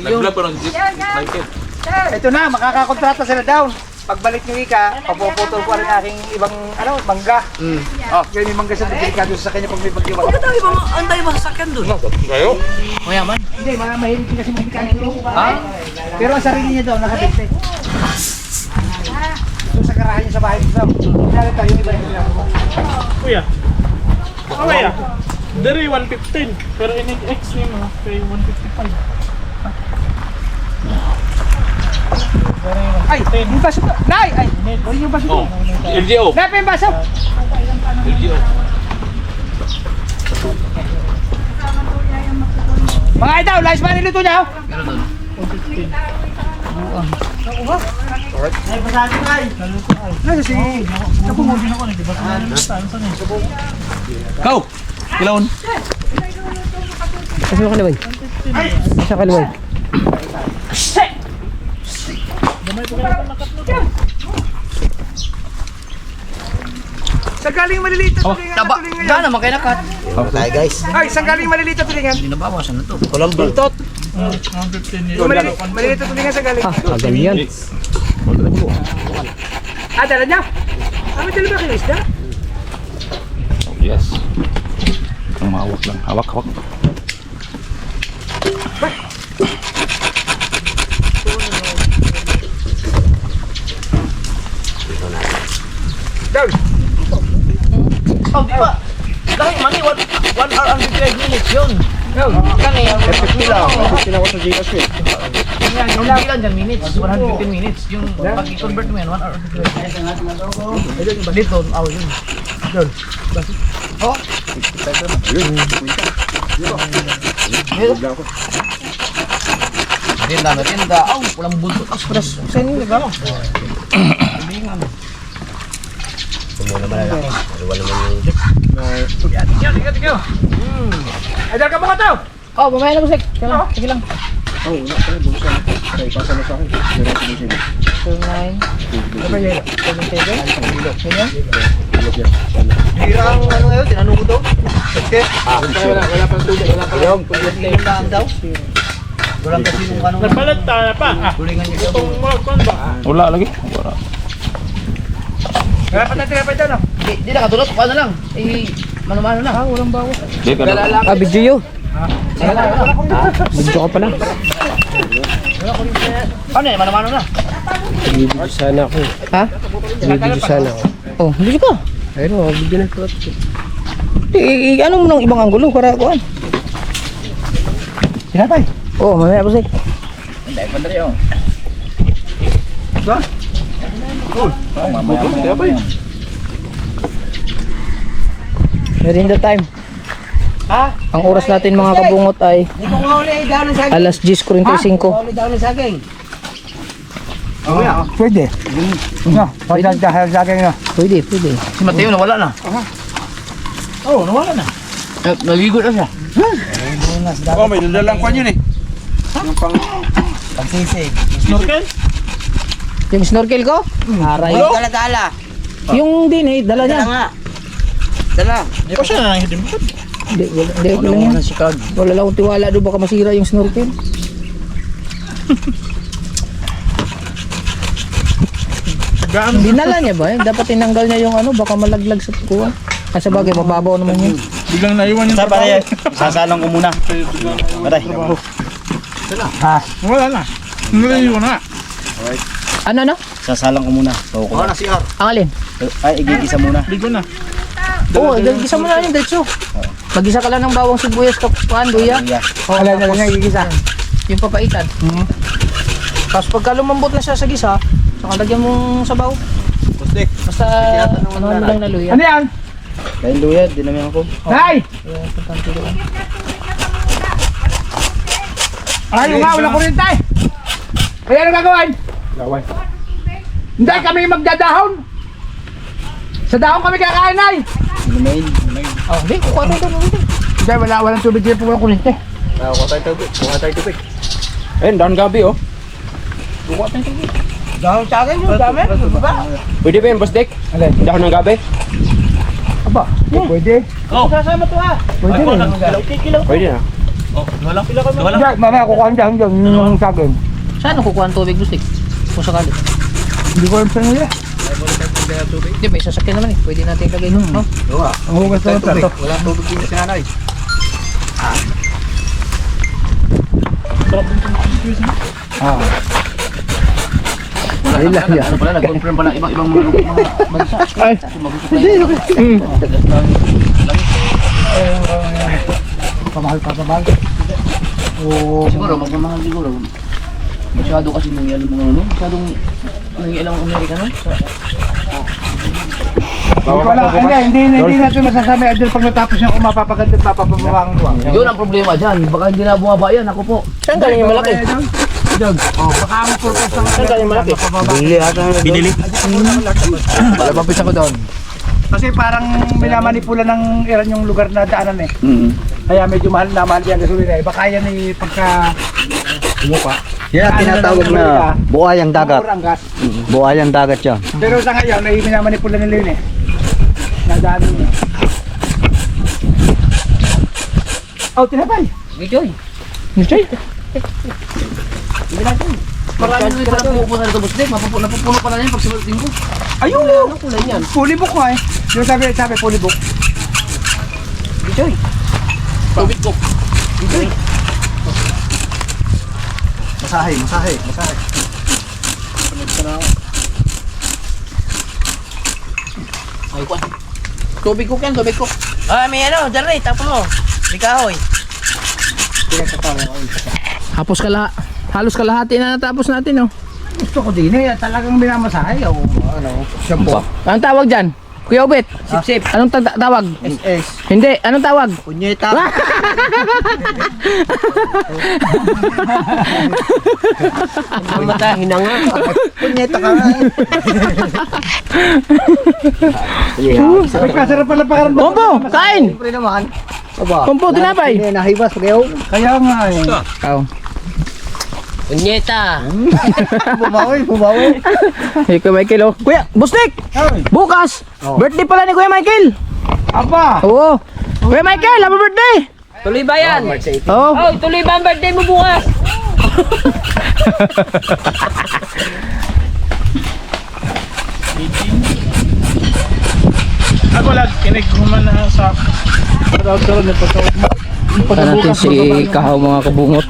Nag-vlog pa rin. Ito na, makakakontrata sila down. Pagbalik nyo ika, papuputol ko rin aking ibang, mangga. Oh, yun yung mangga sa delikado sa kanya pag may bagyo. Ang tayo masasakyan doon. Kayo? Mayaman. Hindi, mahilig din kasi magkanito. Pero ang sarili niya daw, nakabinte. So sa garahan niya sa bahay niya, kailangan tayo yung iba yung Kuya. Kuya. Dari 115 pero in-X niyo mo kay 155. Ay, yung baso to. Nay! Ay, yung baso to. LGO. Nay, pa yung baso. LGO. Mga itaw, lais ba niluto niya? Oh? Nasa si... Kau! Kilawon. Kasi mo kaliway. Sa kaliway. Saan galing maliliit na tulingan na Taba. tulingan Gana yan? naman kayo nakat. Ay, saan galing maliliit na tulingan? Nabawasan na to. Walang buntot. 115 Yung maliliit na tulingan saan galing? Tagal yan. Ah, dala niya? Ah, may dala ba kayo isda? Yes. Ang mahawak lang. Hawak. Down! Oh, di ba? Dahil mani, 1 hour and 55 minutes yun. Down! Kani, ang 50 lang. 50 ako sa Gcash eh. Ang bilang dyan minutes, 115 minutes. Yung pag-i-convert mo yan, 1 hour and 55 minutes. Dito, hour yun. Oh. Tinda. Aw, walang buntot. Express. Saan yung nagano? Tingnan. Ay, dala ka mga tao! Oh, mamaya na busik. Sige lang. Oh, wala pala. Buksan. Kaya ipasa na sa akin. Meron ko din. 29. Hira ang ano ngayon, tinanong ko to. Wala pang tubig. Wala pang daw. Walang kasi nung ano. Nagbalat tayo pa. Tulingan niyo Itong mga kwan ba? Wala lagi. Wala. Wala pa natin na pa ito, no? Di nakatulot, paano lang? Eh, mano-mano na. Walang bawas. Di ka na. Ah, video yun. Video ka pala. Ano yan, mano-mano na. Ha? Video sana ako. Oh, video ka. Ayun o, video na ito. Ano mo ng ibang anggulo para kuhan? Sinapay! Oh, mamaya busik. Hindi, pandari oh. Meron the time. Ha? Ang oras natin mga kabungot ay Hindi ko nga uli daw ng saging. alas 10:45. Uli daw ng saging. Pwede. No, pwede dahil sa akin, no? Pwede. Si Mateo nawala na. Oh, nawala na. Naligo na siya. Oh, may dadalang kwan yun eh. Yung pang... Pagsisig. Snorkel? Yung snorkel ko? Aray. Dala-dala. Yung din eh, dala Dala niya. nga. Dala. Di pa siya na nang hidin mo. Hindi, wala yan. Wala lang akong tiwala doon, baka masira yung snorkel. Dinala niya ba? Dapat tinanggal niya yung ano, baka malaglag sa kuha. Kasi bagay, mababaw naman yun. Biglang naiwan yung trabaho. Sasalang ko muna. Patay. Wala na. Naiwan na. Ano? Sasalang ko muna. Oo na, CR. Ang alin? Ay, igigisa muna. Ligo na. Oo, gisa mo na yun, Detso. Magisa ka lang ng bawang sibuyas, kapuan, luya. Wala na lang nga igigisa. Yung papaitan. Tapos pagka lumambot na siya sa gisa, saka lagyan mong sabaw. Basta ano lang na luya. Ano yan? Dahil luya, dinamihan ko. Nay! Ayaw nga, wala kuryente. Kaya ano gagawin? Hindi kami magdadahon. Sa dahon kami kakain, Nay. Oh, di, kukuha tayo doon. Hindi, walang tubig dito, walang kuryente. Kuha tayo tubig. Ayun, dahon gabi oh. Dahon sa akin yung dami. Pwede ba yun, Boss Dick? Alin? Dahon ng gabi? Aba, pwede. Sasama to ha. Pwede rin. Pwede na. Hindi, mamaya kukuha dyan yung saging. Saan ang kukuha ang tubig, Gustik? Kung sakali. Hindi ko alam saan nila. Hindi, may sasakyan naman eh. Pwede natin ilagay doon, no? Ang hugas na ng plato. Wala tubig din si nanay. Ay, lang yan. Ano pala, nag-confirm pala ibang mga bansa. Ay, pamahal. Siguro, magmamahal siguro. Masyado kasi nangyayalo mga ano, masyadong nangyayalo ang Amerika no? Hindi natin masasabi. Adil pag natapos niya kung mapapaganda at mapapabawang buwang. Yun ang problema dyan, baka hindi na bumaba yan, ako po. Saan galing yung malaki? Baka mo purpose lang. Saan galing yung malaki? Binili. Palapapis ako doon. Kasi parang minamanipula ng Iran yung lugar na daanan eh. Kaya medyo mahal yan gasolina eh. Baka yan eh pagka bumuka. Yan ang tinatawag na buhayang dagat. Ang gas. Buhayang dagat yan. Pero sa ngayon ay minamanipula nila yun eh. Nadaan yun eh. Oh, tinapay! Gijoy. Marami na pala pupunta nito, Boss Dick, napupuno pala yan pag sinulitin ko. Ayun! Ano kulay niyan? Pulibok ko eh. Yung sabi pulibok. Gijoy. Tubig ko. Gijoy. Masahe. Ay, kwan. Tubig ko yan, tubig ko. Ah, may ano, dali, tapos mo. May kahoy. Halos kalahati na natapos natin, oh. Gusto ko din eh. Talagang minamasahe. O ano, shampoo. Anong tawag dyan? Kuya Obet? Sip-sip. Anong tawag? SS. Hindi, anong tawag? Punyeta. Ang mata, hinanga. Punyeta ka nga. Kasarap pala pakaramdam. Pompo, kain! Siyempre naman. Aba. Pompo, tinapay! Hindi, nahibas. Pareho. Kaya nga eh. Oh. Punyeta. Bumawi. Hey, Kuya Michael, oh. Kuya, Busnik! Bukas! Birthday pala ni Kuya Michael! Aba! Oo! Kuya Michael, happy birthday! Tuloy ba yan? Oo! Oh, tuloy ba ang birthday mo bukas? Ako lang, kinig ko man na sa karoon na pagkawag mo. Punta natin si Kahaw mga kabungot.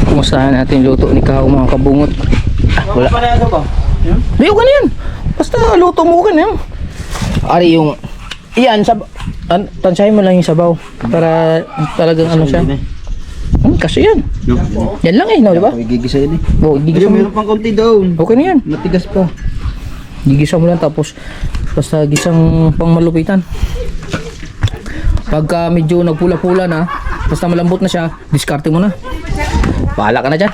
Kumustahan natin yung luto ni Kahaw mga kabungot. Wala. Di ko yan. Basta luto mo ka na. Ari yung iyan tansyahin mo lang yung sabaw para talagang ano siya. Kasi yan. Yan lang eh, no, di ba? Gigisa yun eh. Oh, gigisa mo. Meron pang konti doon. Okay na yan. Matigas pa. Gigisa mo lang tapos basta gisang pang malupitan. Pagka medyo nagpula-pula na, basta malambot na siya, diskarte mo na. Bahala ka na dyan.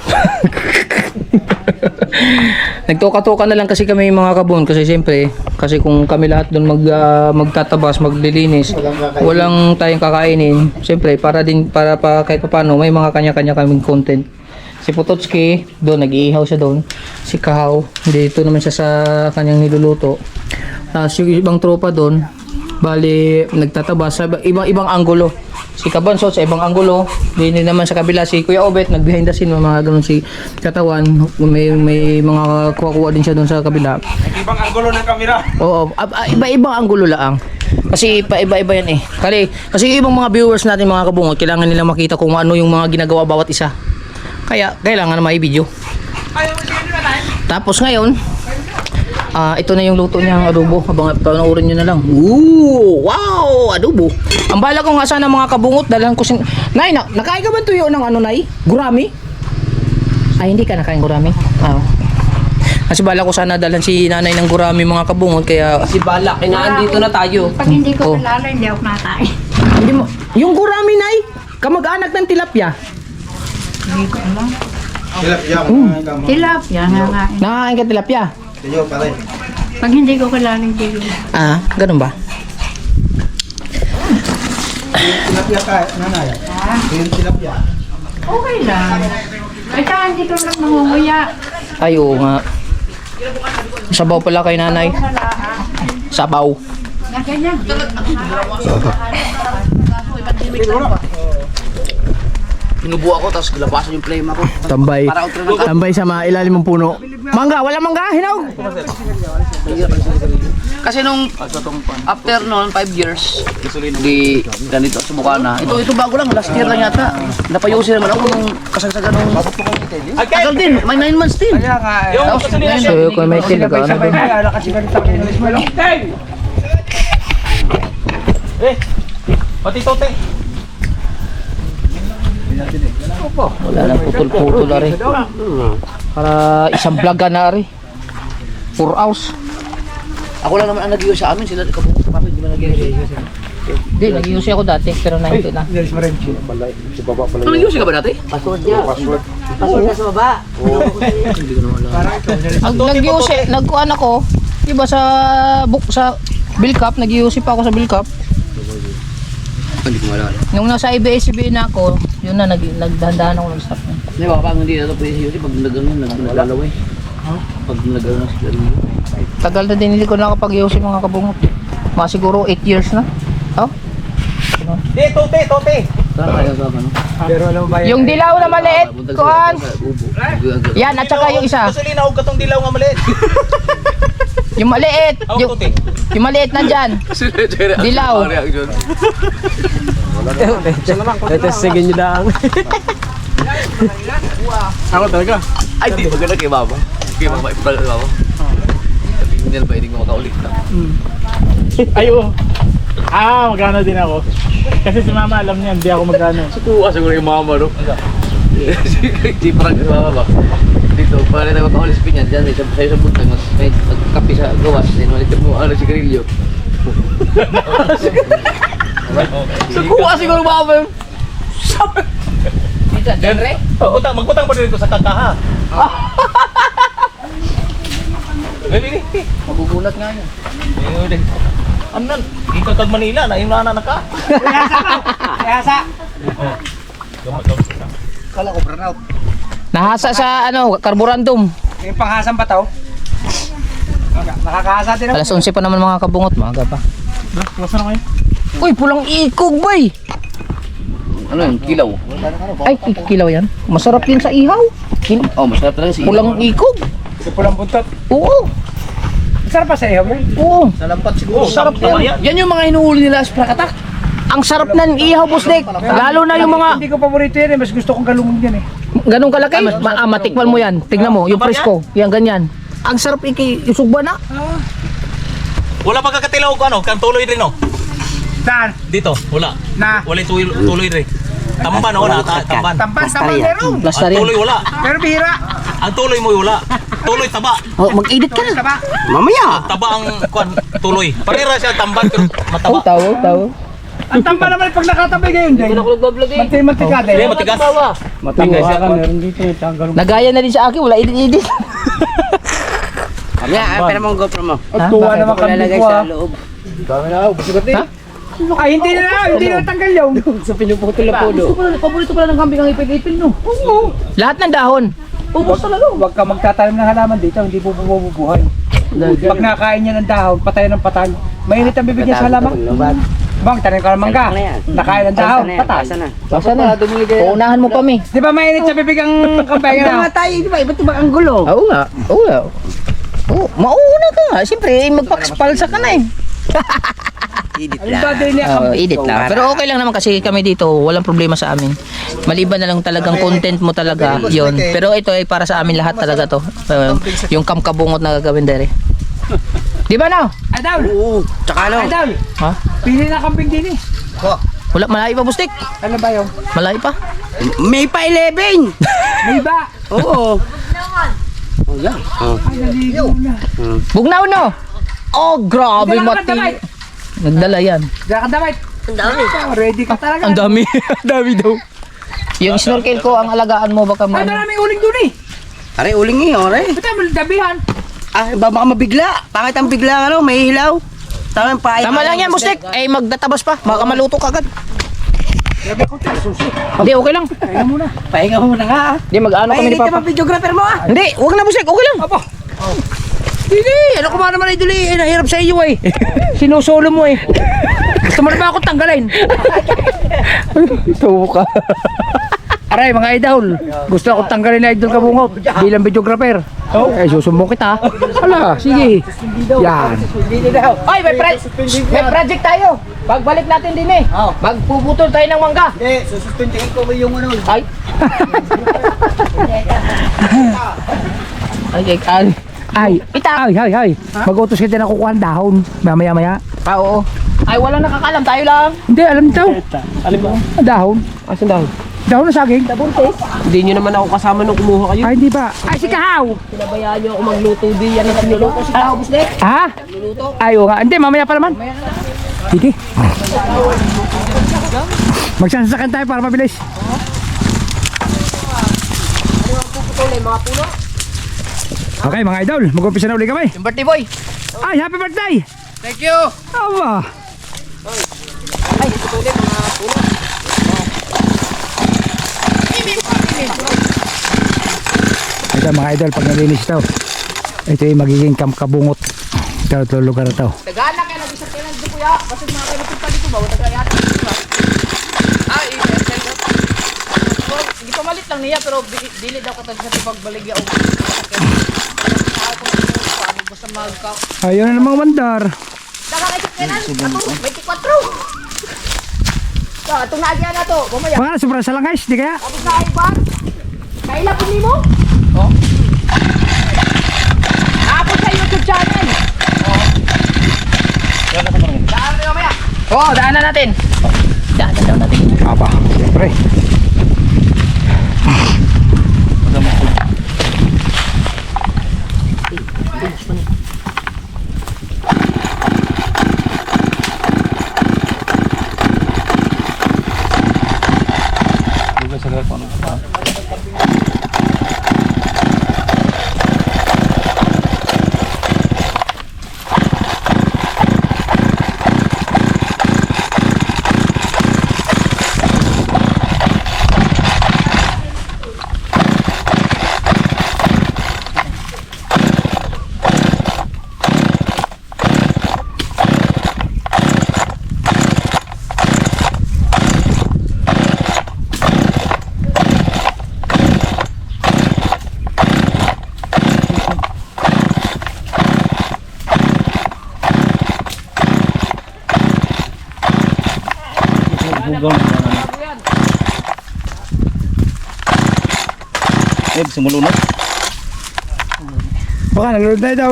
Nagtoka-toka na lang kasi kami mga kabon kasi siyempre, kasi kung kami lahat doon magtatabas, maglilinis, walang tayong kakainin. Siyempre, para kahit paano may mga kanya-kanya kaming content. Si Pototski, doon nag-iihaw siya doon. Si Kahaw, dito naman siya sa kanyang niluluto. Tapos yung ibang tropa doon, Bali, nagtataba sa ibang anggulo. Si Kabanso sa ibang anggulo, din naman sa kabila si Kuya Obet nag-behind the scene, mga ganun si Katawan. May mga kuha-kuha din siya doon sa kabila. Ibang anggulo ng kamera. Oo, iba-ibang anggulo lang. Kasi iba-iba yan eh. Kasi yung ibang mga viewers natin mga kabungot, kailangan nila makita kung ano yung mga ginagawa bawat isa. Kaya kailangan na may video. Tapos ngayon, ito na yung luto niyang adobo. Habang panoorin nyo na lang. Ooh, wow, adobo. Ang bala ko nga sana mga kabungot, dalhan ko Nay, nakain ka ba tuyo ng ano, Nay? Gurami? Ay, hindi ka nakain gurami? Kasi bala ko sana dalhan si nanay ng gurami mga kabungot, kaya Si Bala, kinaan dito na tayo. Pag hindi ko kilala, hindi ako nakain. hindi mo, yung gurami, Nay, kamag-anak ng tilapia. Hindi ko alam. Tilapia. Tilapia nga nga. Nakakain ka tilapia? Tayo, pare. Pag hindi ko kilala, hindi ko. Ganun ba? Tilapia ka, nanay. Yung tilapia. Okay lang. Kaya hindi ko lang nangunguya. Ay, oo nga. Sabaw pala kay nanay. Sabaw. Na ganyan. Pinubo ako, tapos labasan yung flame ako. Tambay. Para outro na. Tambay sa mga ilalim ng puno. Mangga, wala mangga, hinog. Kasi nung after noon, 5 years, di ganito, subukan na. Ito bago lang, last year lang yata. Napayusin naman ako nung kasagsagan nung... Tagal din, may 9 months din. Kaya nga, Tapos, ngayon, So, kung may tinaga, ano sabay ba? na, ala kasi ganito ang inalis mo lang. Pati tote. Wala nang putol-putol na rin. Para isang vlog ka na rin. 4 hours. ako lang naman ang nag-iwas sa amin, sila kabukot pa, hindi man nag-iwas. Hindi, nag-use ako dati, pero na ito na. Inalis mo rin. Nag-iwas ka ba dati? Password na sa baba. Nag-use, nagkuhan ako. Diba sa Bill Cup, nag-use pa ako sa Bill Cup. Hindi ko malala. Nung nasa ABS-CBN na ako, yun na, nagdahan ako ng stop na. Hindi ba, pag hindi na ito pwede siya, pag naglalaway. Pag naglalaway sa galing. Tagal na din hindi ko nakapag-use mga kabungot. Mga siguro 8 years na. Oh? Tote. Saan kaya sa ano? Pero alam mo ba Yung dilaw na maliit, kuhan. Yan, at saka yung isa. Gusto linawag katong dilaw nga maliit. Yung maliit. Ako Yung, tote. yung maliit na dyan. Dilaw. Sige nyo lang. Ako talaga. Ay, di maganda kay Mama. Kay Mama, ipal kay Mama. Sabihin nila ba, hindi ko makaulit na. Ayo. Magana din ako. Kasi si Mama alam niya, hindi ako magana. Sukuha siguro yung Mama, no? Di parang kay Mama ba? Dito, para tayo makaulit sa pinyan, dyan, sa'yo sa buntag, magkapi sa gawas, sinulit mo, si Grillo. Sukuha siguro Mama. Magputang pa rin ko sa kakaha. Bili. Magugulat nga yan. Ano nan? Dito kag Manila na yung nana ka. Kayasa. Kala ko burnout. Nahasa sa carborundum. Yung panghasan pa to. Nakakahasa din ako. Alas 11 pa naman mga kabungot, maaga pa. Wasa na kayo? Uy, pulang ikog bay. Ano yun? Kilaw. Ay, kilaw yan. Masarap din sa ihaw. Oh, masarap talaga si Pulang ikog. Yung pulang buntot. Oo. Sarap pa sa ihaw yan. Oo. Sa lampat siguro. Sarap Tama yan. yan. Yan yung mga hinuhuli nila sa prakatak. Ang sarap ng ihaw, boss Nick. Lalo na yung mga Hindi ko paborito yan eh. Mas gusto kong galungong yan eh. ganong kalaki. Matikman mo yan. Tignan mo, yung presko. Yan, ganyan. Ang sarap isugba na. Wala pa kakatilaw ko ano, kan tuloy rin no. Saan? Dito, wala. Na. Wala tuloy rin. Tamban oh, tamban. Tampas meron. Plasta Ang rin. tuloy wala. Pero bihira. Ang tuloy mo wala. Tuloy taba. Oh, mag-edit ka na. Taba. Taba ang kwan tuloy. Parira siya tamban pero mataba. Tawo. Ang tamba naman pag nakatabi ngayon dyan. Mantika din. Hindi matigas. Matigas siya kwan. Nagaya na din sa akin, wala edit. Mamaya, pero mong GoPro mo. At tuwa naman kami Lalagay ko sa ah. loob. Ay, hindi na tanggal yun. Sa pinuputol na puno. Paborito pala ng kambing ang ipil-ipil, no? Oo. Lahat ng dahon. Ubus talaga. Huwag ka magtatanim ng halaman dito, hindi po bubuhay. Pag nakain niya ng dahon, patay ng patay. Mainit ang bibigyan sa halaman. Bang, tanim ka ng mangga. Nakain ng dahon. Patay. Basta na. Uunahan mo pa mi. Di ba mainit sa bibigang kampay na? tayo, di ba? Iba't ibang anggulo. Oo nga. Oo nga. Oo, mauna ka nga. Siyempre, magpakspalsa ka na eh. Edit lang. Pero okay lang naman kasi kami dito, walang problema sa amin. Maliban na lang talagang content mo talaga yon. Pero ito ay para sa amin lahat talaga to. Yung kamkabungot na gagawin dere. Di ba na? Idol! Oo, tsaka ano? Idol! Ha? Pili na kambing din eh. Wala, malayo pa bustik. Ano ba yun? Malayo pa. May pa 11! May ba? Oo. Oh, yan. Ay, naligo na. Bugnaw no. Oh, grabe Dala ka mati. damit. Nagdala yan. Diyan ka damit. Ang dami. Ready ka talaga. Ang dami. Ang dami daw. Yung snorkel ko, ang alagaan mo baka Ay, maraming uling dun eh. Are, uling eh, ore. Ba't mo dabihan? Ah, baka mabigla. Pangit ang bigla, ano, may hilaw. Tama pa. Tama lang yan, bustik. Ay, magdatabas pa. Baka maluto ka agad. Grabe ko tayo susi. Hindi, okay lang. Pahinga muna. Pahinga mo na nga. Hindi, mag-ano kami ni Pahinga Papa. ka videographer mo ah. Hindi, huwag na bustik. Okay lang. Apo. Hindi, ano ko ba naman idol eh. Nahirap sa iyo eh. Sinusolo mo eh. Gusto mo na ba ako tanggalin? Ito ka. Aray mga idol, gusto ako tanggalin na idol kabungot bilang videographer. Eh susumbong kita. Hala, sige. Yan. Oy, may project tayo. Pagbalik natin din eh. Magpuputol tayo ng mangga. Eh, sususpindihin ko mo yung ano. Ay. Ay, ay. Mag-utos kita na kukuha ng dahon. Maya. Ah, oo. Ay, walang nakakalam. Tayo lang. Hindi, alam nito. Alam mo? Dahon. Asan dahon? Dahon na saging. Dabuntis. Hindi nyo naman ako kasama nung kumuha kayo. Ay, hindi ba? Ay, si Kahaw. Pinabayaan nyo ako magluto din. Yan ang sinuluto si Tao, Busdek. Ha? Ay, oo nga. Hindi, mamaya pa naman. Sige. Magsasakan tayo para mabilis. Okay, mga idol. Mag-umpisa na ulit kami. Yung birthday boy. Ay, happy birthday! Thank you. Aba. Ito mga idol, pag nalinis ito, ito yung magiging kamkabungot. Ito lugar ito. Tagana kayo nag-isang kailan dito kuya. Kasi mga kayo nagpunta dito ba? Wala kaya yata dito ba? Hindi pa malit lang niya pero dili daw katag sa pagbaligya o basta magka. Ayun na namang mandar. Daga kayo kailan? Ato, 24. So, itong naagyan na to. Bumaya. Mga sobrang salangay, di kaya? Tapos na ay ba? Kailan po mo? Tapos sa YouTube channel. Daan na mamaya. Oo, daanan natin. Daanan daw natin. Aba, siyempre. Sumulunod. Baka nalulod na daw.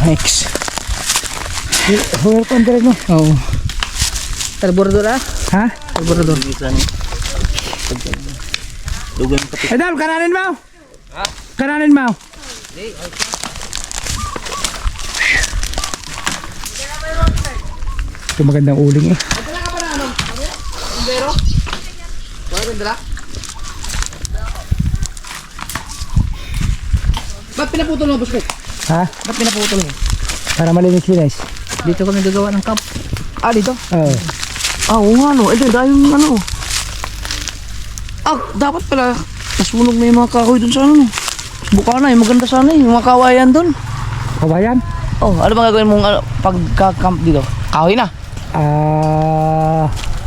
Next. Huwag ko ang direct mo. Oo. Carburetor ah? Ha? Carburetor. Idol, kananin mo? Ha? Kananin mo? Ito magandang uling eh. Pero? Wala kang dala? Ba't pinaputol mo, Busko? Ha? Ba't pinaputol mo? Para malinis-linis. Dito kami gagawa ng camp. Ah, dito? Oo. Ah, oo nga no. Ito, dahil yung ano. Ah, dapat pala nasunog na yung mga kahoy dun sa ano. Buka na, yung maganda sana yung mga kawayan dun. Kabayan? Oh, ano ba gagawin mong pagka-camp dito? Kahoy na.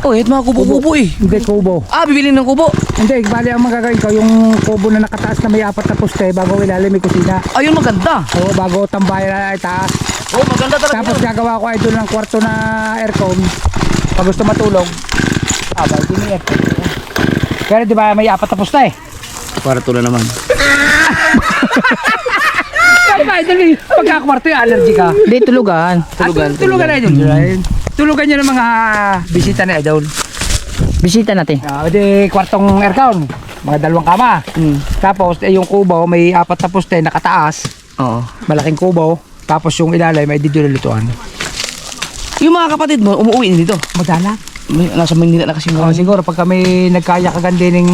Oh, ito mga kubo-kubo eh. Hindi, kubo. Ah, bibili ng kubo. Hindi, bali ang magagawin ko, yung kubo na nakataas na may 4 na poste bago ilalim may kusina. Ayun, maganda. Oo, bago tambayan na itaas. Oh, maganda talaga. Tapos yun. gagawa ko ay doon ng kwarto na aircon. Pag gusto matulog, abay, din yung aircon. Pero di ba may 4 na poste eh? Para to na naman. Abay, dali, pagkakwarto yung allergy ka. Hindi, tulugan. Tulugan na idol. Tulugan nyo ng mga bisita na idol. Bisita natin. Di kwartong aircon, mga 2 kama. Tapos yung kubo may 4 na poste nakataas. Oo. Malaking kubo. Tapos yung ilalim may dito lutuan. Yung mga kapatid mo, umuwi dito. Madala. Nasa Manila na kasi Oh, siguro pag kami nagkaya kagandining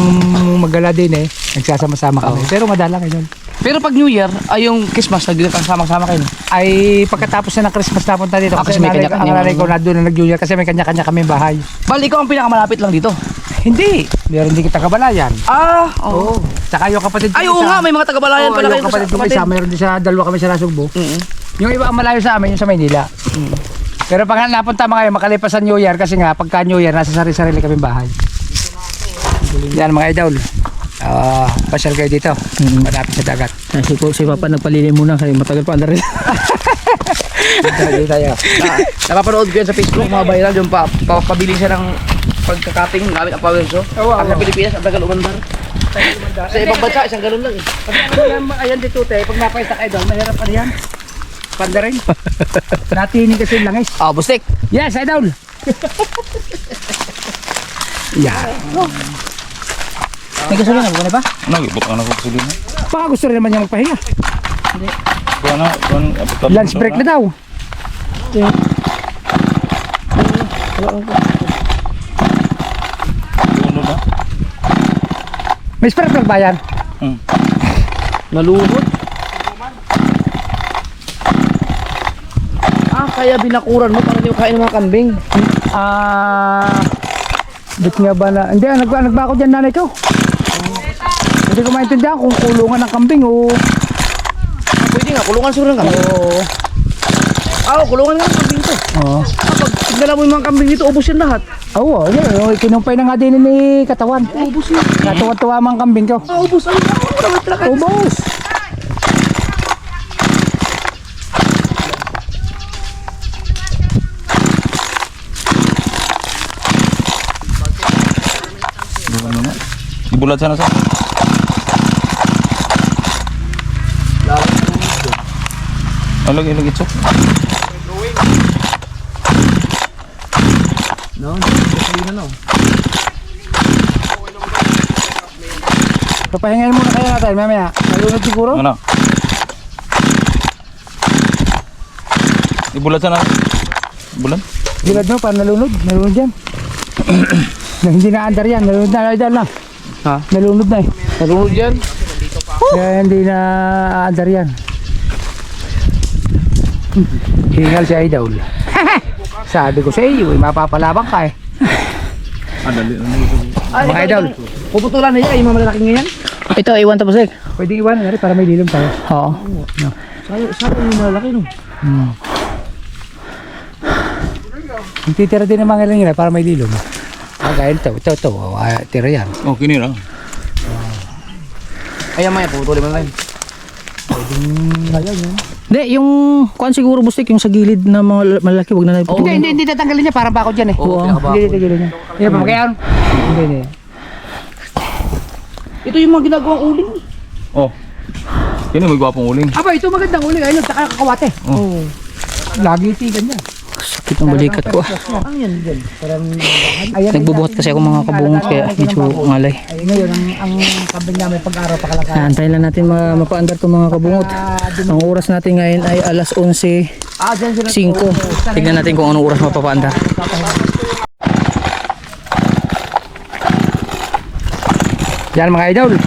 magala din eh, nagsasama-sama kami. Pero madala ngayon. Pero pag New Year, ay yung Christmas, nagkakasama-sama kayo. Ay pagkatapos na ng Christmas napunta dito Ah, kasi kasi may nanay, kanya-kanya- ang nanay ko na doon na nag-New Year kasi may kanya-kanya kami bahay. Bal, ikaw ang pinakamalapit lang dito. Hindi, meron din kita kabalayan. Ah, Oo. Tsaka yung kapatid ko Ay, oo nga, may mga taga-balayan pala kayo. yung kapatid ko isa, meron din sa 2 kami sa Nasugbo. Mm-hmm. Yung iba ang malayo sa amin, yung sa Maynila. Pero pag napunta mga yun, makalipas sa New Year kasi nga pagka New Year, nasa sarili-sarili kami bahay. Yan mga idol. Pasyal kayo dito. Malapit sa dagat. Si Papa nagpalilim muna kasi matagal pa andar rin. Dito tayo. Napapanood ko yan sa Facebook, mga viral, yung papabili siya ng pagkakating gamit ang power saw. Ang sa Pilipinas, ang tagal umandar. Sa ibang bansa, isang ganun lang eh. Ayan dito tayo, pag napaisa kayo doon, mahirap pa riyan. Panda rin. Natinig kasi yung langis. Ah, bustik. Yes, idol! Yeah. May gasolina, bukan na ba? Nagibot ka na ko sulina. Baka gusto rin naman niya magpahinga. Kuha na. Lunch break na daw. Uno na. May spare ba yan? Nalunod. Ah, kaya binakuran mo para hindi mo kain ng mga kambing. Ba't nga ba na... Hindi, nagbako dyan nanay ko. Hindi ko maintindihan kung kulungan ng kambing o... Pwede nga, kulungan siguro ng kambing. Oo. Ah, kulungan nga ng kambing to. Oo. Kapag tignan mo yung mga kambing dito, ubos yan lahat. Oo, yun. Kinumpay na nga din ni katawan. Ubos yan. Natuwa-tuwa mga kambing ko. Ah, ubos. Ay, wala talaga. Ubos! Ibulat sana sa. Lagi itsok. Papahingayin muna kayo natin, mamaya. Nalunod siguro? Ano? Ibulat sana. Bulan? Bilad mo, parang nalunod. Nalunod yan. Na hindi na andar yan. Nalunod na. Idol na. Ha? Nalunod na eh. Nalunod yan. Kaya hindi na andar yan. Hingal si Idol. Sabi ko sa iyo, mapapalabang ka eh. Ay, Mga idol. Puputulan na yan, yung mga malalaking ngayon. Ito, iwan tapos eh. Pwede iwan na rin para may lilom tayo. Oo. Saan yung malalaki no? Yung titira din ng mga ilang nila para may lilom. Gaya ito. Tira yan. Oh, kinira. Ayan maya, puputulin mo na lang. Ngayon yun. Hindi, yung kuan siguro bustik, yung sa gilid na mga malaki, wag na Oo. Hindi tatanggalin niya. Parang bako dyan eh. Oo, pinakabako. Hindi tatanggalin niya. Hindi pa kaya. Hindi. Ito yung mga ginagawang uling. Oh. Kini may gwapong uling. Aba, ito magandang uling. Ayun, tsaka kakawate. Oo. Lagi tigan yan. sakit ng balikat ko. Ang yan dyan. Ayan, Nagbubuhat kasi ako mga kabungot kaya medyo ngalay. ay, ngayon, ang kambing namin pag-araw pa kalakaran. Antayin lang natin mapaandar itong mga kabungot. Ang oras natin ngayon ay alas 11:05. Tignan natin kung anong oras mapapaandar. Yan mga idol.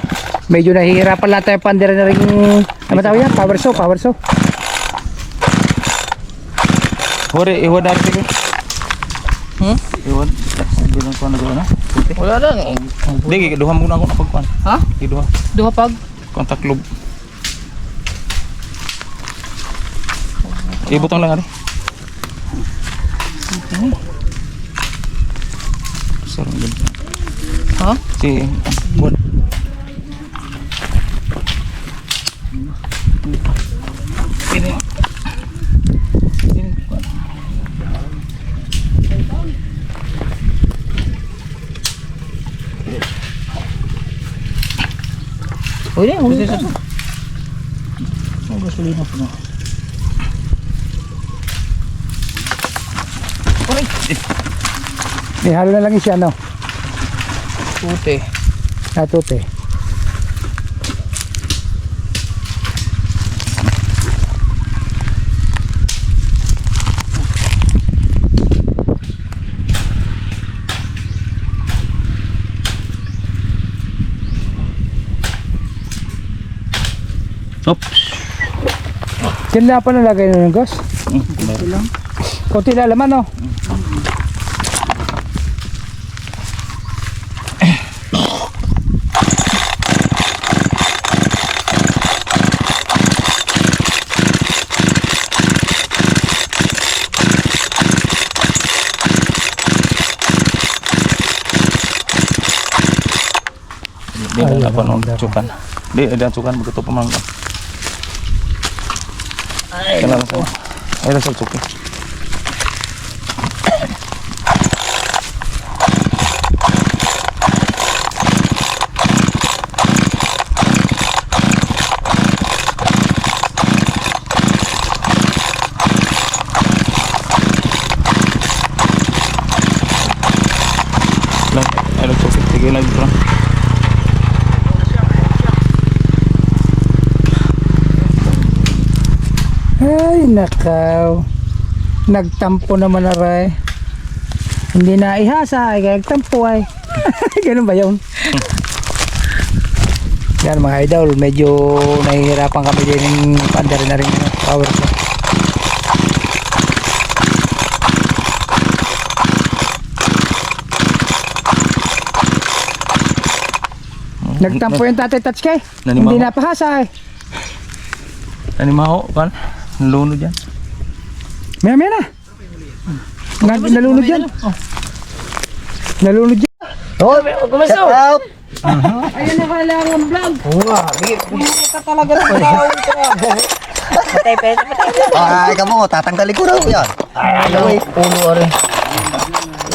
Medyo nahihirapan lang tayo pandira na rin. Ano tawag yan? Power saw, power saw. Hore, iwan na rin. Iwan. Bilang ko na gawin na. Wala lang. Hindi, duha muna ako na pagkuhan. Ha? Duha. Duha pag. Kontak loob. Ibutang lang ari. Sarang ganda. Ha? Si buwan. Ini. Uy, uy. Gasolina pa na. Ihalo na lang siya, no? Puti. Natute. Oops. Sila pa nalagay na ng gas? Kunti lang laman, no? Di na ako nung cukan. Di, ada cukan begitu pemangkat. Kenal saya. Ayo saya cuki. Lang, ayo cuki. Tigil lagi kurang. Ay, nakaw. Nagtampo naman na rin. Hindi na ihasa, ay kaya nagtampo ay. Ganun ba yun? Yan mga idol, medyo nahihirapan kami din ng pandar na rin power ko. Nagtampo yung tatay touch kay. Nanimaho. Hindi napahasa ay. Nanimaho kan? Nalunod yan. Maya maya na. Nalunod yan. Nalunod yan. Oh, shout out. Ayun na wala ang vlog. Ito talaga ng tao ito. Ay, kamo, tatanggalin ko raw yan. Ay, puno rin.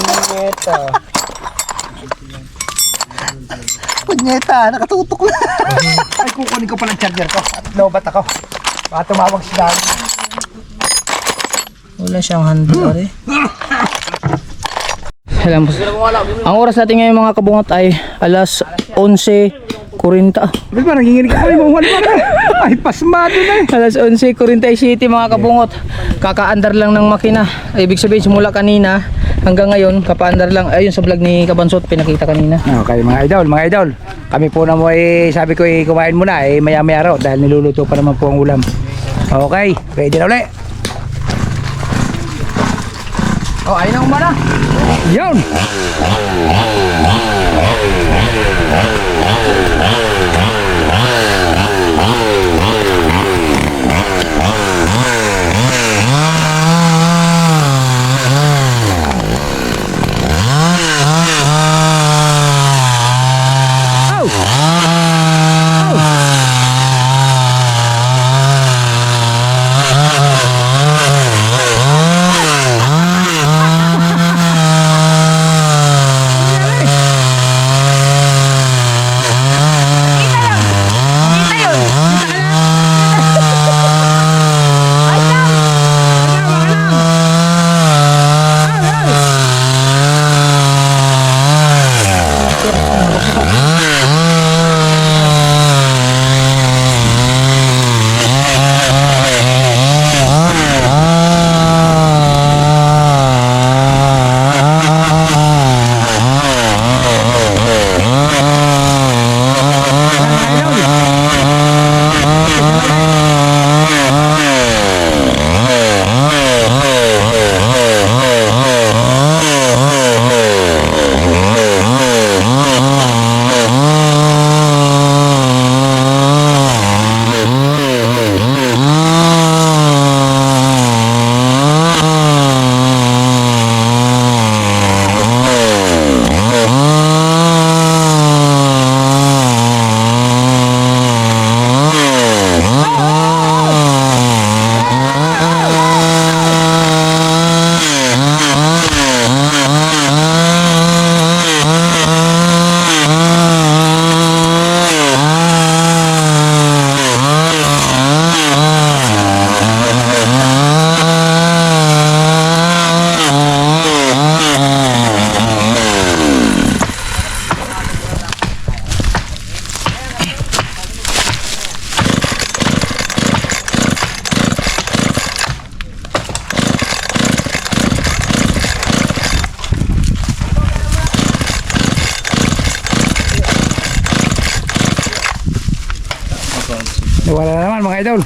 Punyeta. Punyeta, nakatutok na. Ay, kukunin ko palang charger ko. At lobat ako. Baka tumawag si Dad. Wala siyang handle ari. Alam po. Ang oras natin ngayon mga kabungot ay alas 11:40. Ba't ba nanginginig ako? Ay, pasmado na eh. Alas 11:47 mga kabungot. Kakaandar lang ng makina. Ibig sabihin simula kanina hanggang ngayon kapaandar lang. Ayun sa vlog ni Kabansot pinakita kanina. Okay mga idol. Kami po na mo sabi ko kumain muna maya maya raw dahil niluluto pa naman po ang ulam. Okay, ready na ulit. Oh, ayun na umana. Yun! Wala na naman mga idol.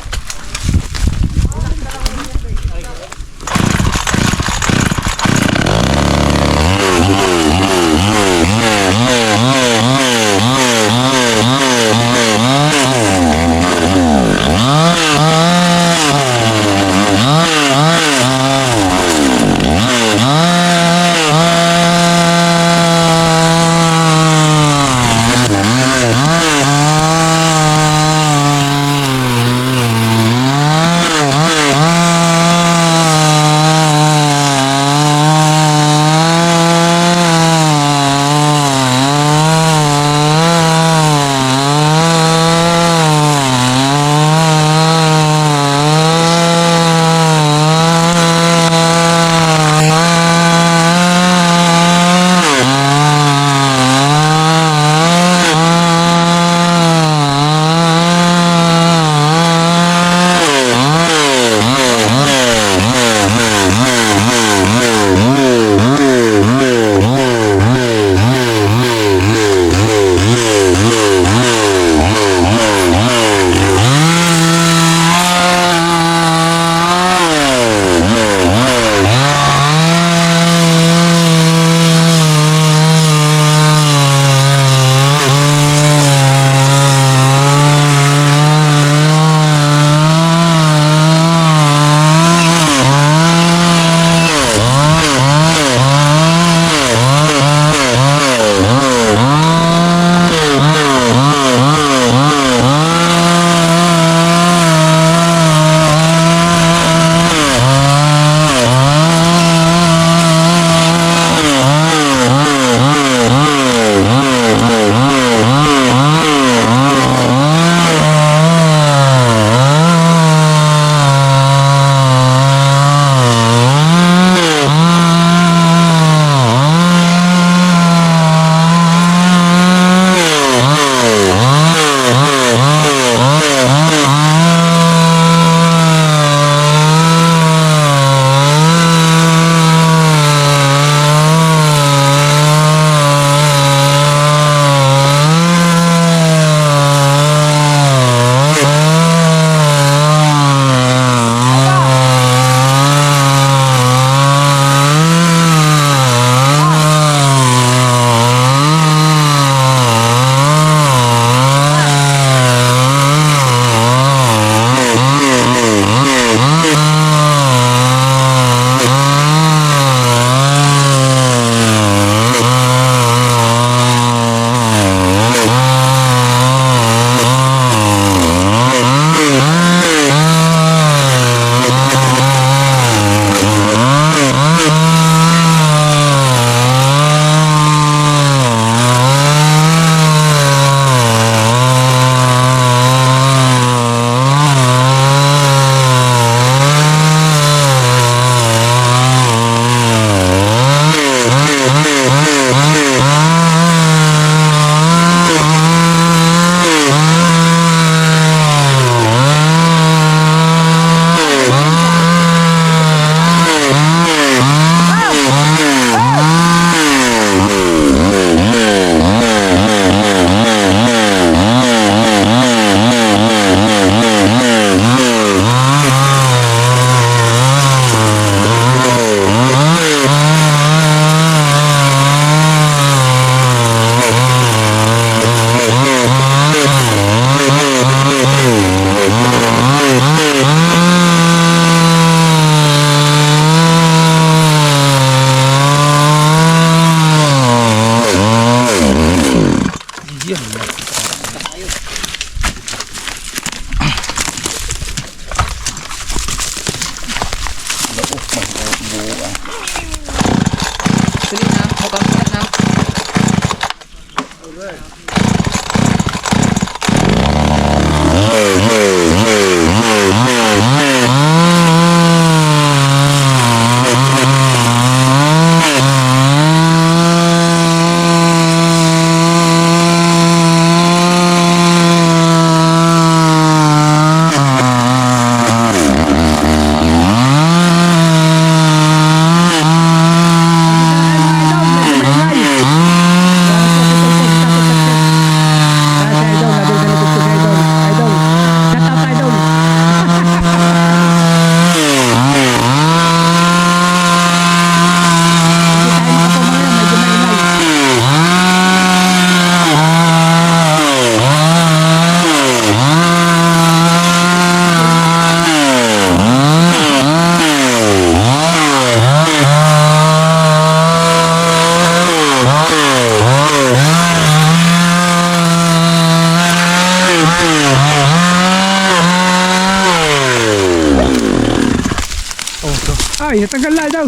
Ay, natanggal na daw.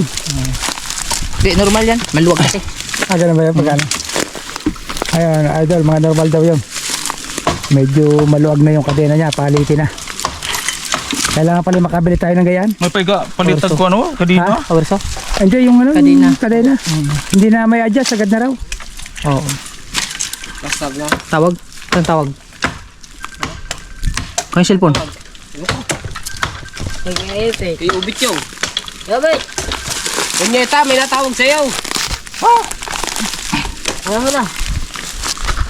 Hindi, normal yan. Maluwag kasi. Ganun ba yan? Pagkano? Ayan, idol, mga normal daw yun. Medyo maluwag na yung kadena niya, palitin na. Kailangan pala makabili tayo ng gayan. May palitan ko ano, kadina. Kawerso? Hindi, yung ano, Kadena. yung kadena. Hindi na may adjust, agad na raw. Oo. Tawag? Saan tawag? Kaya cellphone? Ubit yun. Yabay! Kunyeta, may natawag sa'yo. Alam mo na.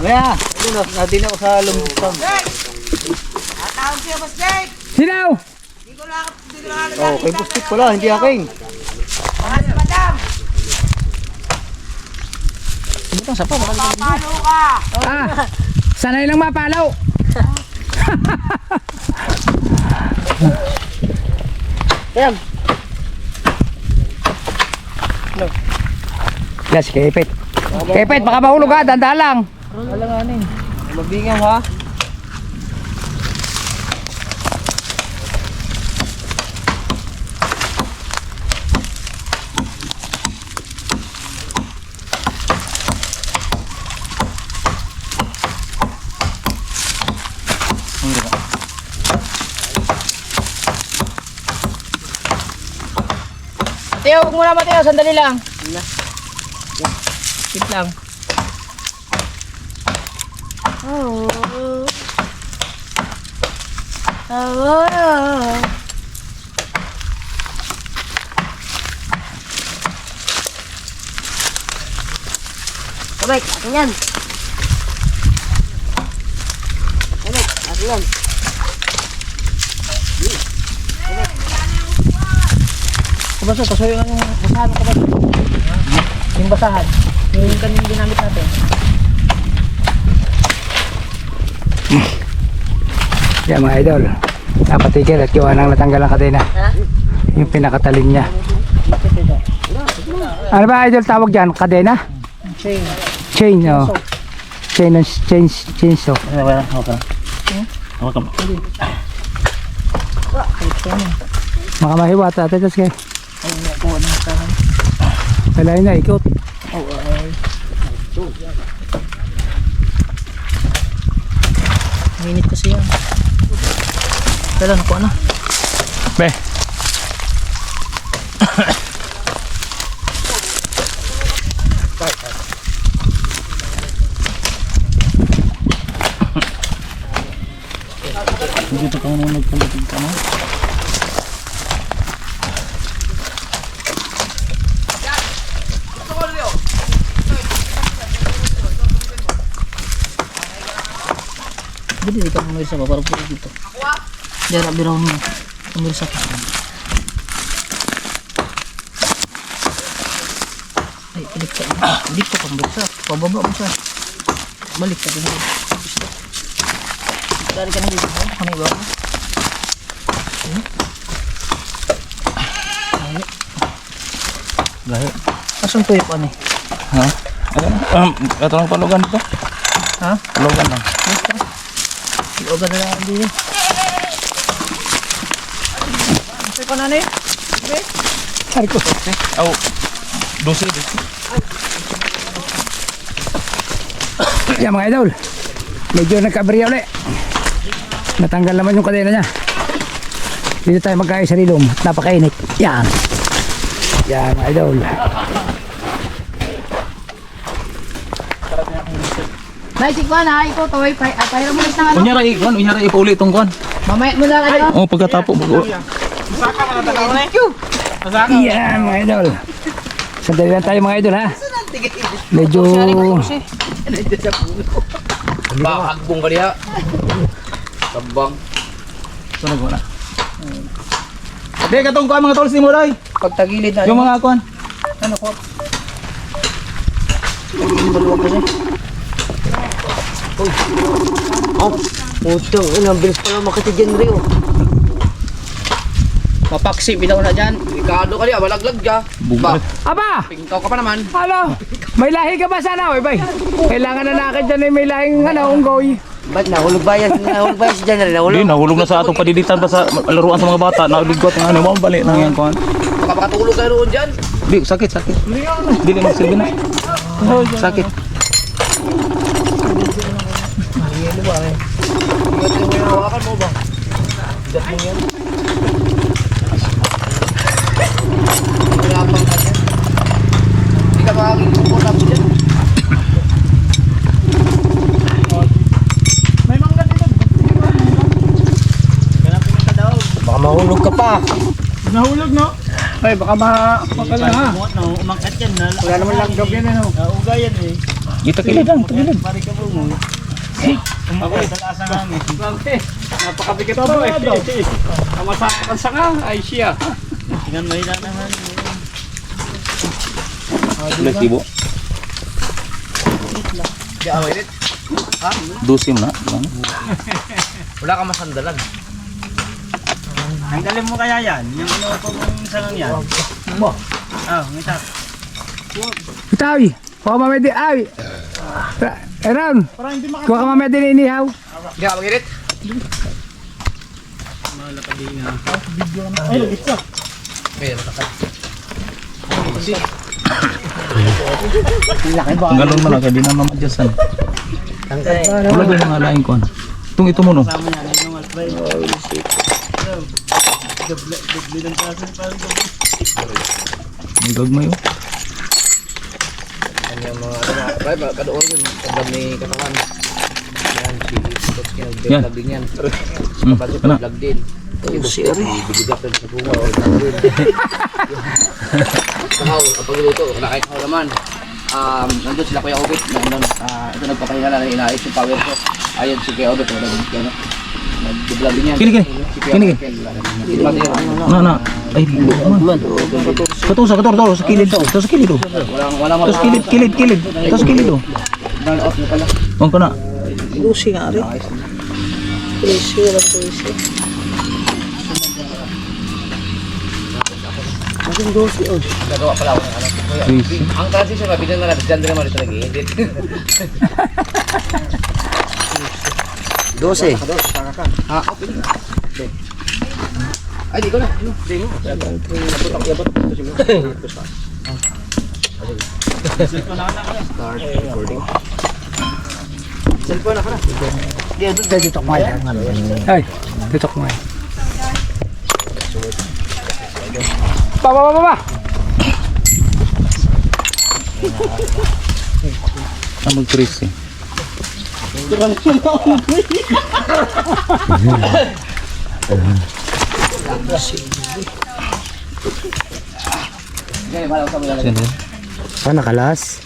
Kaya, natin ako sa lumbuktan. Sinaw! Oh, kay Bustik pala, hindi aking. Sanay lang mapalaw. Yes, Kepet. Kepet, baka mahulog ha, dandahan lang. Mabingaw ha. Mateo, huwag muna Mateo. Sandali lang. Sit lang. Babay, akin yan. Babay, akin yan. Kabaso, pasuyo lang yung basahan ko ba? Yung basahan. Yung kanina ginamit natin. Yan mga idol. Napatigil at yung anang natanggal ang kadena. Yung pinakatalin niya. Ano ba idol tawag dyan? Kadena? Chain. Chain, oh. Chain saw. Maka mahiwat ate tas kay. Kailangan na ikot. Minit kasi yan. Kailan ko na? Be. Dito ka muna nagpalitin ka mo. Hindi ka pumirsa pa. Parang puro dito. Diyan, biraw mo. Pumirsa ka. Ay, pilik ka. Dito ka pumirsa. Pababa mo siya. Balik ka din. Dari ka na dito. Ano yung baba? Lahi. Asong tuyo pa ni? Ha? Ito lang palugan dito. Ha? Palugan lang. Ogan na lang din. Ano pa nanay? Harko. Oh. 12. Yan mga idol. Medyo nagkabriya ulit. Natanggal naman yung kadena niya. Dito tayo magkaya sa rilom. Napakainit. Yan. Yan mga idol. Naisip ko na, ikaw toy, pahira mo na ano. Unyara ipaulit itong kuhan. Mamaya mo na ano. Oh, pagkatapo. Yan mga idol. Sandali lang tayo mga idol ha. Medyo Hagbong ka diha. Tabang. Sunog mo na. Hindi, katong kuhan mga tol si Muray. Pagtagilid na. Yung mga kuhan. Ano ko? Putang, ang bilis pala makati dyan, Rio. Mapaksi, bitaw na dyan. Delikado ka diha, malaglag ka. Ba, aba! pingkaw ka pa naman. Ano? May lahi ka ba sana? Oy, bay. Kailangan na nakit dyan eh, may lahing unggoy. Ba't nahulog ba yan? Nahulog ba yan si January? Hindi, nahulog na sa atong padiditan pa sa laruan sa mga bata. Naligot ng ano, mabalik na yan kuhan. Baka makatulog kayo roon dyan. Di, sakit. Dili magsilbi na. Sakit. Hawakan mo ba? Bigat mo yan. Hirapang ka dyan. Hindi ka makakikupot ako dyan. Baka mahulog ka pa. Nahulog, no? Ay, baka makala ha. Umangkat yan. Wala naman lang gab yan, ano? Ugayan eh. Ito kilidang, kilid. Pari ka mo. Ako, talasa namin. Napakabigat ito eh. Ang masakit ang sanga, ay siya. Tingnan mo na naman. Kolektibo. Kaya away rin. Dusim na. Wala kang masandalan. Tanggalin mo kaya yan? Yung inuupo mong sangang yan? Mo? Oh, ngitak. Itawi. Kuha ka mamaya din. Ay. Eran. Kuha ka mamaya din inihaw. Hindi ka magirit. Galon mo na, kaya di na mamadyasan. Wala ba yung mga laing kuhan? Ito mo no. May gagmay oh. Yung mga ano na, kaya ba, kadoon yun, kagam ni katawan. Yan, si Coach Yan. kinag-vlog din yan. Kapag Ano? vlog din. Yung si Eri. Bibigap rin sa bunga. Kahaw, ang pagluto, nakakaw naman. Nandun sila Kuya Obit. Ito nagpapahinga na inaayos yung power ko. Ayun si Kuya Obit. Nag-vlog din yan. Kini. Na. Ay, Kato sa kilid daw. Sa kilid oh. Walang Tos kilid. Tos kilid oh. Turn off na pala. Ang kana. Lucy nga rin. Lucy, walang Lucy. Maging Lucy, oh. Nagawa pala ako ng ano. Ang transition, mabigyan na natin. Diyan din naman ito nag-i-edit. 12. Ay, di ko na. Start recording. Cellphone na ka na. Dito ko yan. Ay. Dito ko ngayon. Pa. Mag-trace eh. Sana kalas.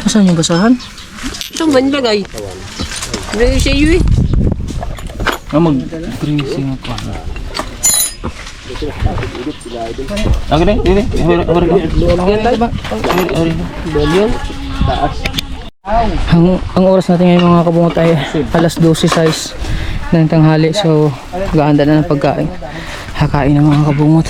Saan yung basahan? Itong banilagay. Hindi siya yun eh. Mag-tracing ako. Agad eh, dili. Ang oras natin ngayon mga kabungot ay alas 12:06 ng tanghali. So, gahanda na ng pagkain. Hakain ng mga kabungot.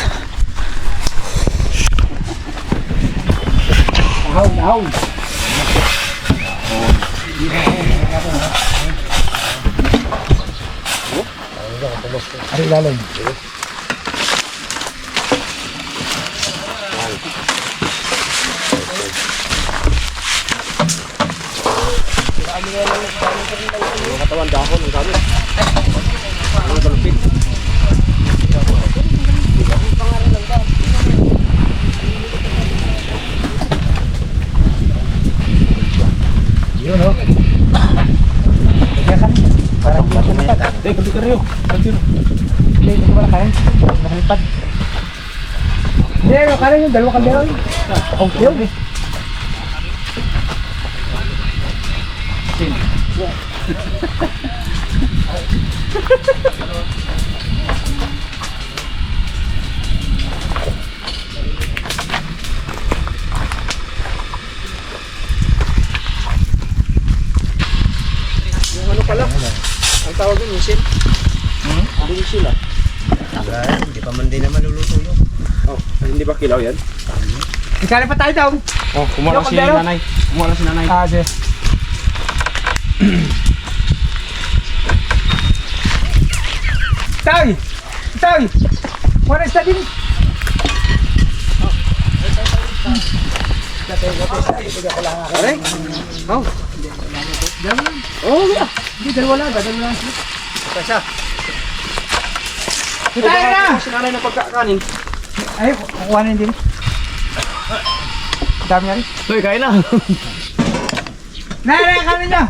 Hindi, kaya yung dalawa kaldero. Okay. Ang tawag yun, misil. Misil ah. Hindi pa man din naman luluto yun. Oh, hindi ba kilaw yan? Ikali pa tayo daw. Oh, kumuha si nanay. Kumuha si nanay. Ah, sige. Tay! Tay! Wala sa din. Tayo na! Si nanay na pagkakanin. Ay, kukuhanin din. Dami yan. Hoy, kain na. Nara, kanin na!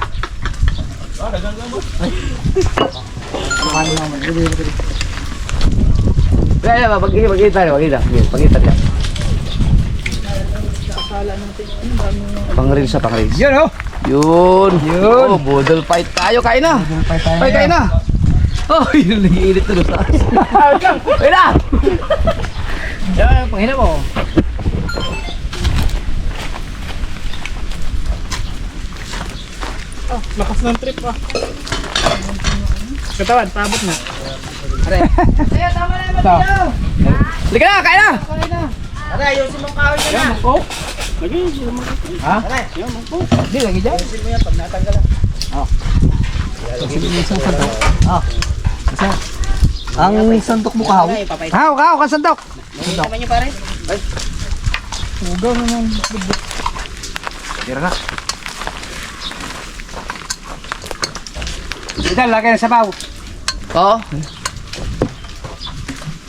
Kaya ba, pag-kita niya. Pang-reels sa pang-reels. Yun oh! Yun. Oh, budol fight tayo. Kain na. Ay, kain na. Oh, yun nag-iinit na doon sa akin. Kain na. Yan, panghina mo. Lakas ng trip ah. Katawan, paabot na. Halika na, kain na. Hindi, lagi dyan. Ang santok mo kahaw. Kaw, kasandok. Ito, lagay na sabaw. Oo.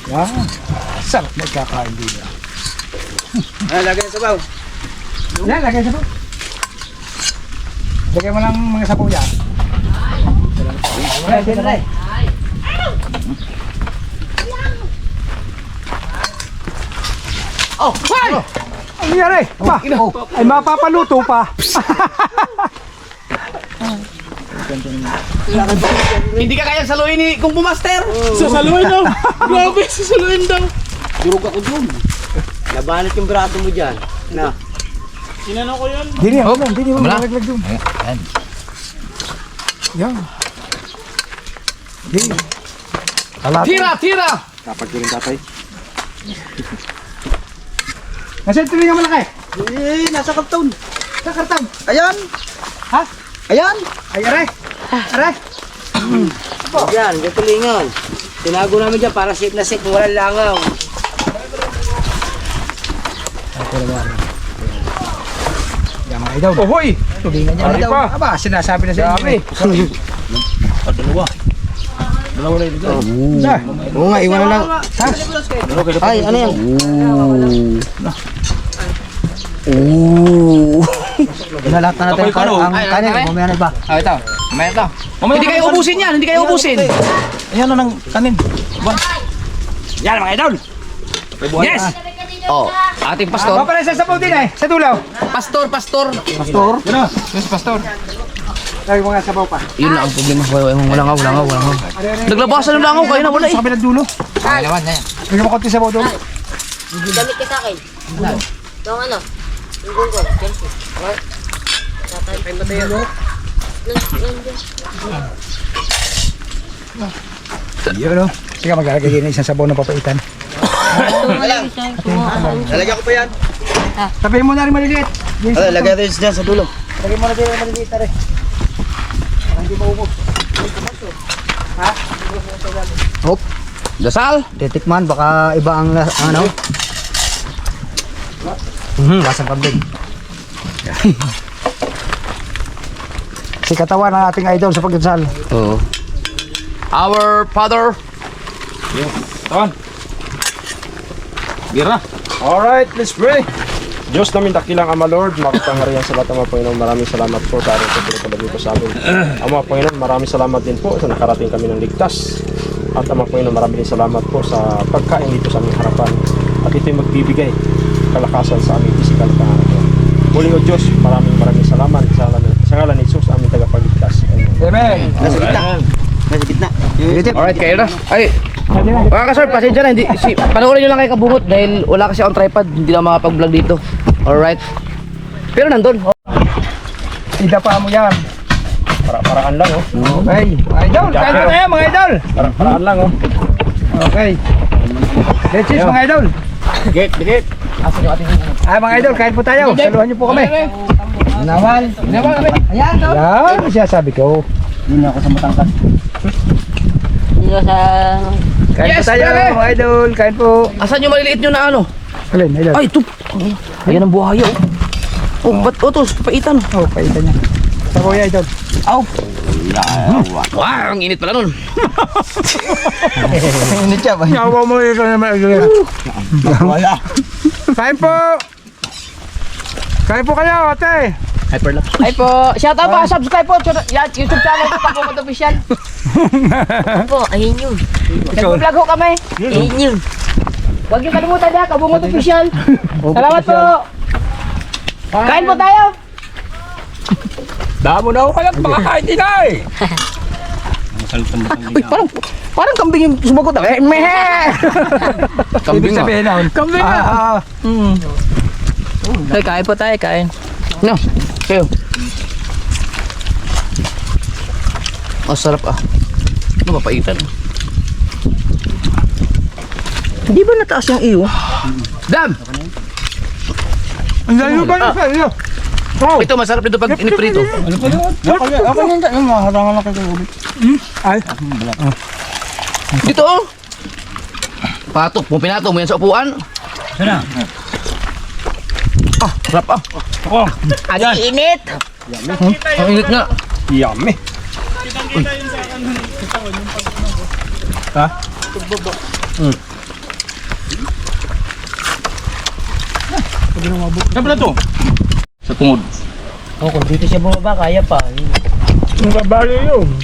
Yan. Sarap na kakain dito. Lagay na sabaw. Yan, lagay na sabaw. Lagay mo lang mga sabaw dyan. Wala, din rin. Oh, hoy! Ano nangyari? Pa, ay mapapaluto pa. Hindi ka kaya saluhin ni Kung Bumaster. Sasaluin daw. Grabe, sasaluin daw. Labanat yung brato mo dyan. Na. Sinano ko yan? Dini, dini mo. Laglag doon. Yan. Dini. Tira! Kapag kiling tatay. Nasa ito nga malaki. Nasa karton. Sa karton. Ayan. Ha? Ayan. Ay, aray. Aray. Yan, gatulingan. Tinago namin dyan para safe na safe. Walang langaw. Yan mga idol. Ohoy! Tulingan niya na daw. Aba, sinasabi na sa inyo. Oo nga, iwan na lang. Ay, ano yan? Inalata natin ang kanin. Mamaya na ba? Ah, ito. Mamaya ito. Hindi kayo ubusin yan, hindi kayo ubusin. Ayan na ng kanin. Yan mga idol. Yes! Oh, ating pastor. Bapa na sa sabaw din eh. Sa dulo. Pastor. Yes, pastor. Lagi mga sabaw pa. Yun lang ang problema. Wala nga. Naglabasan ng langaw, kayo na wala eh. Sa kabilang dulo. Ay, naman na yan. Bigyan mo konti sabaw doon. Damit ka sa akin. Yung ano? Yung gunggol. Chelsea. Tatay ba tayo? Yun o. Sige, maglalagay din ng isang sabaw na papaitan. Lalagyan ko pa yan. Sabihin mo na rin maliliit. Lagyan rin dyan sa dulo. Sabihin mo na din maliliit na rin. Para hindi maubos. Hop. Dasal. Titikman, baka iba ang ano? Lasang kambing. Si katawan ng ating idol sa pagdasal. Oo. Our Father. Tawan. Gira. Alright, let's pray. Diyos namin dakilang Ama Lord, makapangyarihan sa lahat ng mga Panginoon, maraming salamat po sa araw sa pinagpalagay po sa amin. Ama Panginoon, maraming salamat din po sa nakarating kami ng ligtas. At Ama Panginoon, maraming salamat po sa pagkain dito sa aming harapan. At ito'y magbibigay kalakasan sa aming physical kaharapan. Muli o Diyos, maraming salamat sa ngalan ni Jesus, aming tagapagligtas. Amen. Nasa gitna. Nasa gitna. Alright, kayo na. Ay, mga ka-sir, pasensya na. Panoorin nyo lang kay Kabungot dahil wala kasi akong tripod. Hindi na makapag-vlog dito. Alright. Pero nandun. Ida pa mo yan. Paraan lang, oh. Okay. Mga idol, kain na tayo mga idol. Paraan lang, oh. Okay. Let's eat mga idol. Dikit. Asa yung ating Mga idol, kain po tayo. Saluhan niyo po kami. Nawal. Ayan, to. Yan, siya sabi ko. Hindi na ako sa matangkas. Dito sa... Kain po Yes, tayo, brother. mga idol. Kain po. Asan yung maliliit nyo na ano? Alin, idol. Ay, ito. Ayan ang buhaya. Oh, ba't ito? Paitan. Oh, paitan niya. Sa kuya, idol. Aw. Wow, ang init pala nun. Init siya ba? Yawa mo yun naman, idol. Wala. Kain po. Kain po kayo, ate. Hyperlapse. Ay po, shout out po, subscribe po. Yan, YouTube channel po, Pagbukat Official. Po, ayun yun. Nag-vlog ho kami. Ayun yun. Huwag niyo kalimutan niya, Kabungot Official. Salamat po. Kain po tayo. Damo na ako kayo makakain din ay. Uy, parang kambing yung sumagot. Mehe! Kambing Ibig nga. sabihin na. Kambing Ah, Ay, kain po tayo, kain. No, kayo. Ang sarap ah. Ano mapaitan? Hindi ba nataas yung iyo? Dam! ang layo ba na sa iyo? Ito masarap dito pag iniprito. Ako yan dyan. Maharangan lang kayo ubit. Ay. Dito oh. Patok, mo pinato mo yan sa upuan. Sana. Ah, sarap ah. Ang init. Ang init nga. Yummy. Saan pala to? Sa tungod. Oh, kung dito siya bumaba, kaya pa.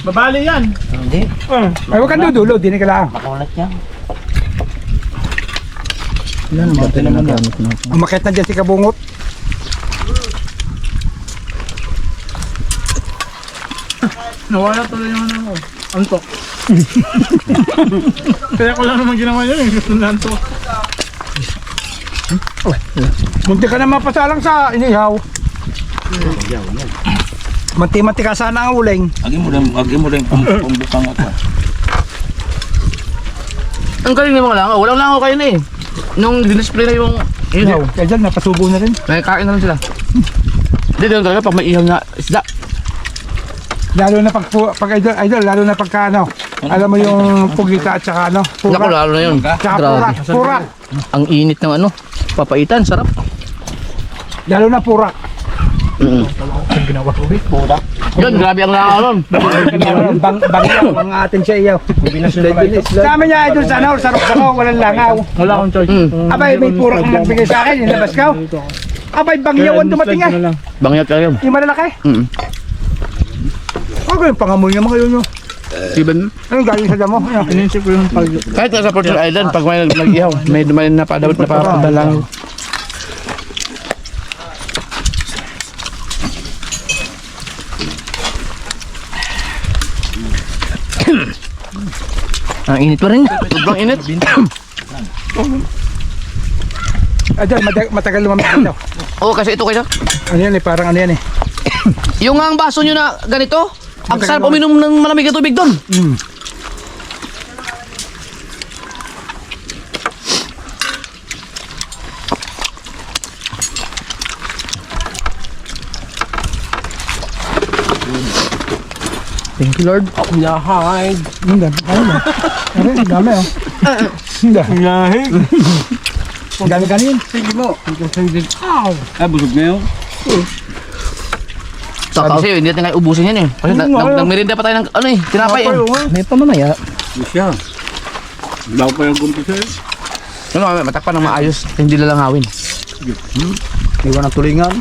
Babali yan. Hindi. Ay, huwag kang dudulo. Dinig ka lang. Makulat niya. Umakit na dyan si Kabungot. Nawala tuloy yung ano mo. Antok. Kaya ko lang naman ginawa yun. Gusto na antok. Munti ka na mapasalang sa inihaw. Manti-manti ka sana ang uling. Agi mo rin pambukang ako. Ang galing ng mga langaw. Walang langaw kayo na eh. Nung display na yung ihaw. Kaya dyan, napasubo na rin. May kain na lang sila. Hindi doon talaga pag may ihaw na isda. Lalo na pag idol, lalo na pagka ano. Alam mo yung pugita at saka ano. Naku, Purak. lalo na yun. Tsaka Grabe. purak. Ang init ng ano. Papaitan, sarap. Lalo na purak. Yun, grabe ang langaw nun. Bangyaw ang atin siya iyaw. Sa amin niya idol sa ano, sarok ako, walang langaw. Wala akong choice. Abay, may purak na nagbigay sa akin, yung labas ka. Abay, bangyaw ang dumating eh. Bangyat kayo. Yung malalaki. Ako yung pangamoy niya mga yun. Siban. Anong galing sa damo? Inisip ko yung pag... Kahit nasa Fortune Island, pag may nag-ihaw, may dumanin na padawit na papadala. Ang init pa rin. Sobrang init. Idol, matagal lumamig dito. Oo, kasi ito kayo. Ano yan eh, parang ano yan eh. Yung ang baso nyo na ganito, ang sarap uminom ng malamig na tubig doon. Thank you, Lord. Ang dami, ano ba? Ang dami oh. Ang lahig. Ang dami kanin. Sige mo. Ah, busog na yun. Saka kasi hindi natin nga ubusin yan eh. Kasi nagmerinda pa tayo ng ano eh, tinapay eh. May pamamaya. Siya. Wala ko pa yung gunto sa'yo. Ano, matakpan ng maayos, hindi lalangawin. Iwan ang tulingan.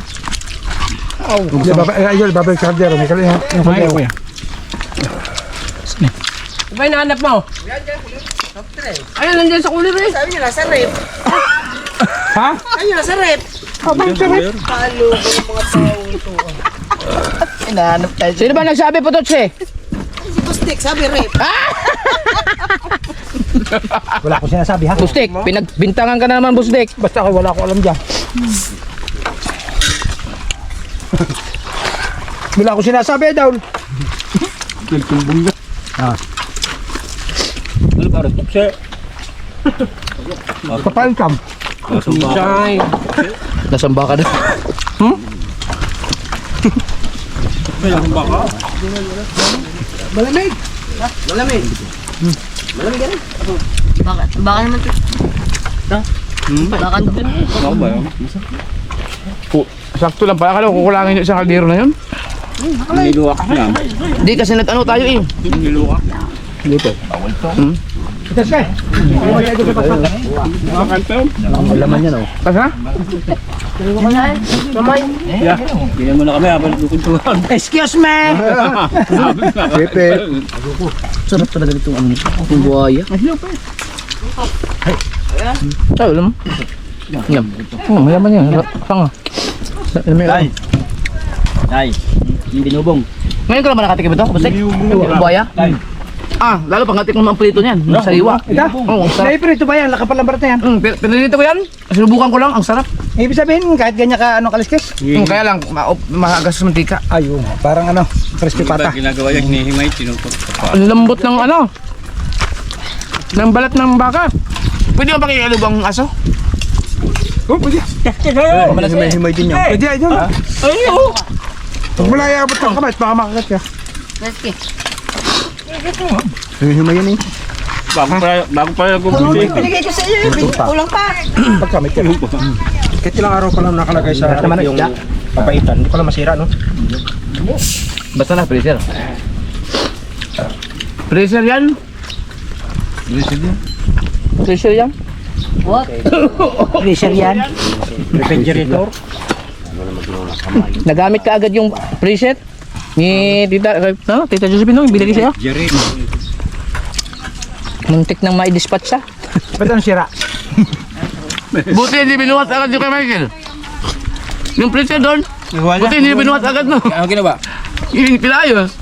Idol, babalik sa kaldero. May kanin. May kuya. May nahanap mo? Ayun, nandiyan sa cooler eh. Sabi niya, nasa rep. Ha? Ayun, nasa rep. Abang sarap. Palo ko yung mga tao ito. Hinahanap tayo. Sino ba nagsabi po, Totse? Si Bustik, sabi rep. Wala ko sinasabi ha. Bustik, pinagbintangan ka na naman, Bustik. Basta ako wala ko alam dyan. Wala ko sinasabi daw. Tumbong na. Ano ba rin? Tukse. Kapalkam. Nasamba ka na. Malamig. Baka naman ito. Baka naman. Sakto lang pala. Akala ko kukulangin yung isang kaldero na yun. Hindi kasi nag-ano tayo eh. Itas ka. Kasa? Excuse me. Sarap talaga nitong ano nito. Yung buhaya. Ay, alam mo. Yan. Mayaman yan. Sanga. Ay. Ay. Yung binubong. Ngayon ka naman nakatikim ito, Busek? Buhaya? Lalo pang hatik naman ang prito niyan. Sa iwa. Ito? Oo, sarap. Naiprito ba yan? Lakapalambarat na yan. Pinilito ko yan. Sinubukan ko lang, ang sarap. Ibig sabihin, kahit ganyan ka, kaliskis? Kaya lang, mahagas sa mantika. Ayun, parang crispy pata. Ginagawa yung hinihimay, tinutok. Ang lambot ng ano. Ng balat ng baka. Pwede mo pakialog ang aso? Oh, pwede. Himay din yun. Pwede, ayun. Pag wala iabot ng kamay, baka makagat ka. Reski. Himay yan eh. Bago pa nag-umpisa. Pinigay ko sa iyo. Kulang pa. Pagkamit ka. Kahit ilang araw pa lang nakalagay sa yung papaitan. Hindi ko lang masira, no? Basta na, freezer. Freezer yan? Freezer yan? What? Pressure yan. Refrigerator. Nagamit ka agad yung preset ni Tita Josephine no? Yung binigay sa'yo. Muntik nang ma-dispatch siya. Ba't ang sira? Buti hindi binuhat agad yung kay Michael. Yung preset doon. Buti hindi binuhat agad, no? Ano ginawa? Yung pinayos.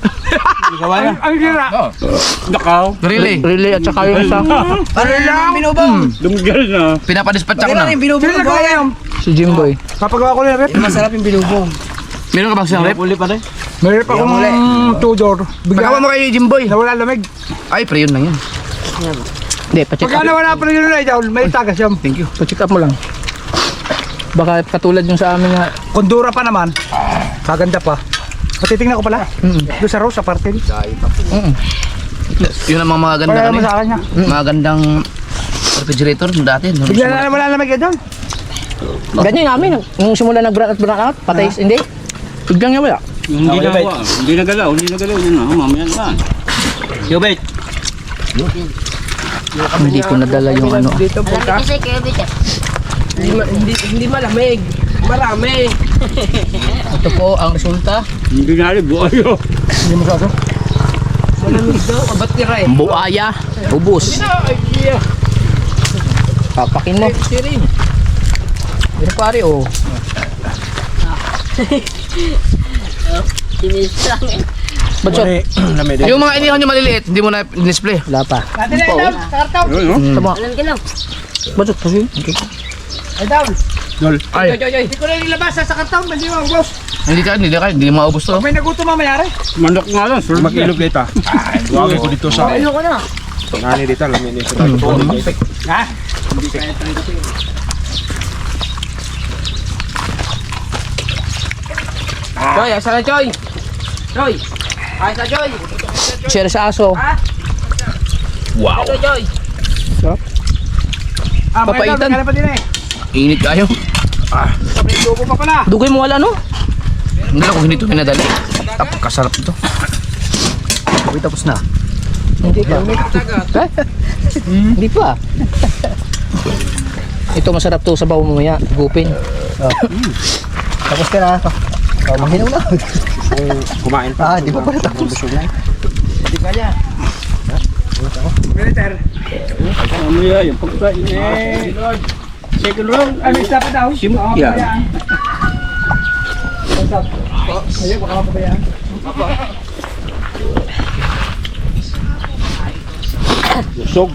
Ang sira. Dakaw. Relay at saka yung isa. Ano lang? Binubong. Dumgal na. Pinapadispatch ako na. Binubong na kaya yung Si Jimboy. papagawa ko na rep. Masarap yung binubong. Meron ka bang siyang rep? Meron pa akong two-door. Pagkawa mo kay Jimboy. Nawala lamig. Ay, pre, yun lang yan. Hindi, pa-check Pagka up. nawala pa rin yun na itaw, may tagas yan. Thank you. Pa-check up mo lang. Baka katulad yung sa amin na Kondura pa naman. Kaganda pa. Patitingnan ko pala. Doon sa Rose, sa party. Yun ang mga magandang Pagka ano naman sa akin niya. magandang refrigerator nung dati. Bigla na wala lamig yan doon. ganyan namin. Nung simula nag-brand out, patay, hindi. Biglang niya wala. Hindi nagalaw. Hindi nagalaw. Yun na, mamaya naman. Yubit. Hindi ko nadala yung ano. Alam kasi kayo, bitch. Hindi malamig. Marami. Ito po ang resulta. Hindi na rin, buhayo. Malamig daw. Ba't tira eh? Buaya. Ubus. Papakin mo. Pero pare oh. Sinis lang eh. Batsot. Yung mga inihaw nyo maliliit, hindi mo na display. Wala pa. Dati na itaw, sa kartaw. Tama. Alam ka lang. Batsot kasi. Ay down. Ay, Hindi ko na nilabas sa kartaw, hindi mo ubos. hindi maubos to. May nagutom mamayari. Manok nga lang. Mag-ilog dito. Huwag ko dito sa Ano ko na? nani dito. Lamin dito. Ha? Joy, asa na Joy? Joy. Ay sa Joy. Share sa aso. Wow. Joy. Papaitan. Kaya pa din eh. Init kayo. Sabi lupo pa pala. Dugay mo wala no? Hindi lang kung hindi ito pinadali. Kasarap ito. Uy, tapos na. Hindi pa. Hindi pa. Ito masarap to sa bawo mamaya. Gupin. Tapos ka na. Mahinom na. Kumain pa. Di ba pala tapos? Militer. Ano yan? Yung pagkain eh. Second round. Ay, may stop daw. Simok yan. Ayun, baka mapabayaan. Busog.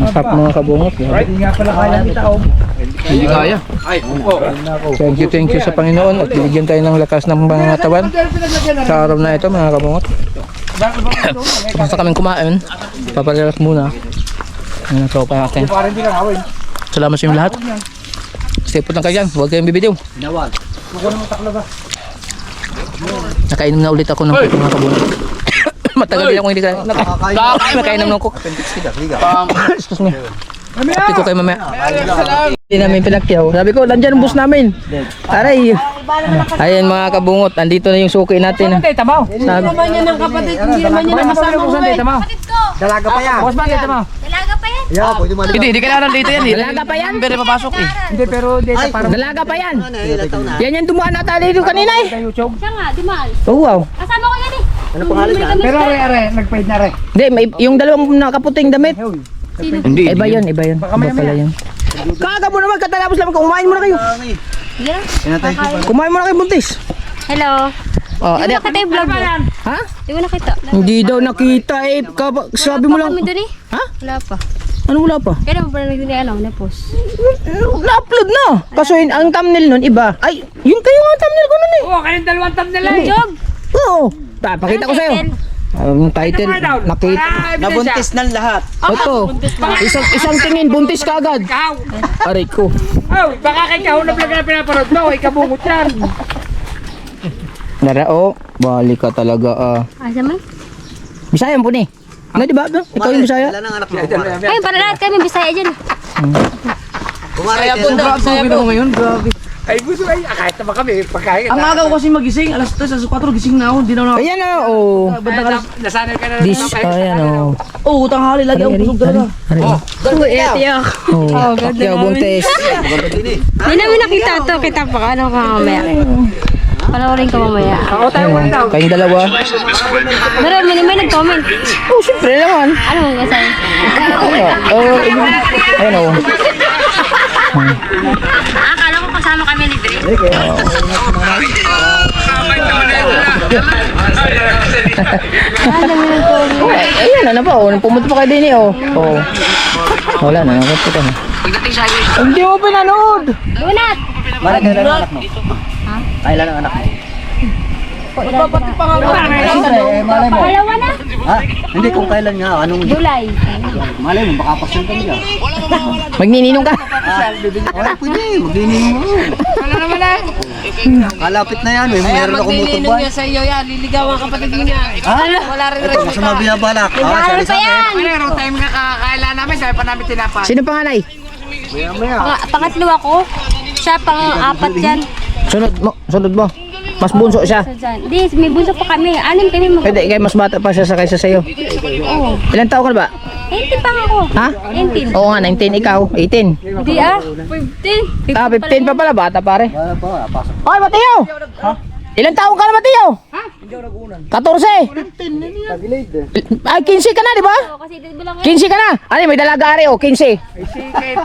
Ang sarap mga kabungot. Hindi nga pala kaya ni tao. Hindi kaya. Thank you sa Panginoon at binigyan tayo ng lakas ng mga katawan sa araw na ito mga kabungot. Basta kaming kumain, papalilak muna. Ano to pa natin. Salamat sa inyo lahat. Stay put lang kayo dyan. Huwag kayong bibidyo. Nakainom na ulit ako ng coke mga kabunot. Matagal din ako hindi ka nakainom ng coke. Excuse me. Kapit ko kayo mamaya. Hindi namin pinakyaw. Sabi ko, nandyan ang bus namin. Aray. Ayan mga kabungot. Andito na yung suki natin. Sabi naman yan ng kapatid, hindi naman yan ang kasama ko. Kapatid ko. Dalaga pa yan. Dalaga pa yan. Yeah, pwede mo. Hindi kailangan dito yan. Dalaga pa yan? Pero papasok eh. Hindi, pero dito parang... Dalaga pa yan. Yan yung dumaan na tali dito kanina eh. Siya nga, di man. Oh, wow. Kasama ko yan eh. Ano pangalan niya? Pero nagpaid na rin. Hindi, yung dalawang nakaputing damit. Hindi. Iba yun. Iba pala yun. Kaga mo naman, katalapos lang. Kumain mo na kayo. Kumain mo na kayo, buntis. Hello. Oh, Di mo nakita yung vlog mo? Ha? Di mo nakita? Hindi daw nakita eh. Sabi mo lang. Wala pa kami dun eh. Ha? Wala pa. Ano wala pa? Kailan mo pa na-post? Na-upload na. Kaso ang thumbnail nun, iba. Ay, yun kayo nga thumbnail ko nun eh. Oo, kayong dalawang thumbnail Yung eh. job. Oo. Pakita ko sa'yo. Ang title, nakita. Nabuntis ng lahat. Ito. Isang tingin, buntis ka agad. Ikaw. Aray ko. Oh, baka kay kahon na vlog na pinaparod mo. Ikabungot yan. Narao, bali ka talaga ah. Asa man? Bisayan po ni. Na di ba? Ikaw yung Bisaya? Ay, para lahat kami Bisaya dyan. Kaya po mo ngayon. Grabe. Ay, gusto ay. Kahit naman kami. Pagkain. Ang aga ko kasi magising. Alas 3, alas 4 gising na ako. Hindi na ako. Ayan na, oh. Nasanay ka na. Ayan, oh. Oo, tanghali lagi ako busog talaga. Uy, etiyak. Oh, Pacquiao buntis. Hindi namin nakita ito. Kita pa ka. Ano ka mamaya? Panoorin ka mamaya. Kayong dalawa. Meron, may nag-comment. Oh, siyempre naman. Ano mo kasi? Ayan, oh. Akala ko kasama kami ni Dre. Ayan na ba, oh. Pumunta pa kayo din eh, oh. Oh. Wala na, nakapit ka na. Hindi mo pinanood. Lunat! Kailan ang anak mo? Ha? Kailan ang anak mo? Pangalawa na? Ha? Hindi kung kailan nga. Anong July. malay mo, baka pasyon ka niya. Magnininong ka. Wala, pwede. Magdining mo. Wala naman na. Kalapit na yan. Meron akong motorbike. sa iyo yan. Liligawan kapatid mo niya. Ha? Wala rin rin. Ito sa binabalak. Ano pa yan? Ano, time nga kakailan namin. Dahil pa namin tinapay. Sino panganay? Pangatlo ako. Siya pang-apat yan. Sunod mo. Mas bunso siya. Hindi, may bunso pa kami. Anim kami mag- Pwede, kaya mas bata pa siya sa kaysa sa'yo. Oo. Ilan taon ka na ba? 18 pa ako. Ha? 19. Oo nga, 19 ikaw, 18. Hindi 15. Ah, 15 pa pala, bata pare. Oy, Mateo! Ilan taon ka na, Mateo? Ha? 14. Ay, 15 ka na, di ba? Kasi di ba lang 15 ka na. Ano, may dalaga ari, oh, 15.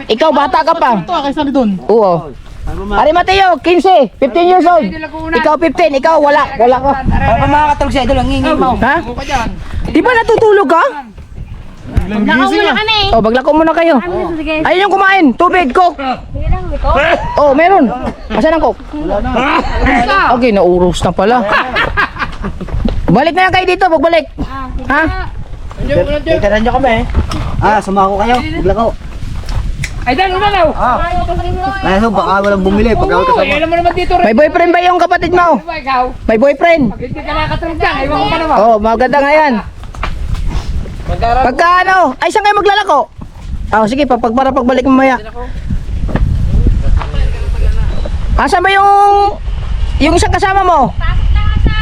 Ikaw, bata ka pa. Oo. Ari Mateo, 15, 15 years old. Ikaw 15, ikaw wala ka. Baka makakatulog siya. Ito lang, ngingin mo. Ha? Di ba natutulog ka? Nakaw muna kami. Oh, baglako muna kayo. Sige. Ayun yung kumain, tubig, coke. Sige lang, Miko. Oh, meron. Asan ang coke? Okay, nauros na pala. Balik na lang kayo dito, pagbalik. Ha? Kailan niyo kami. Sumako kayo. Maglakaw. Ay, dahil una daw. Kaya so, baka walang bumili. Pagkawal kasama. Alam mo naman dito rin. May boyfriend ba yung kapatid mo? Ba ikaw? May boyfriend? Hindi ka nakatulog dyan. Iwan ko pa naman. Oh, maganda nga yan. Pagka ano, ay saan kayo maglalako? Oh, sige, para pagbalik mamaya. Asan ba yung isang kasama mo? Pasok na nga sa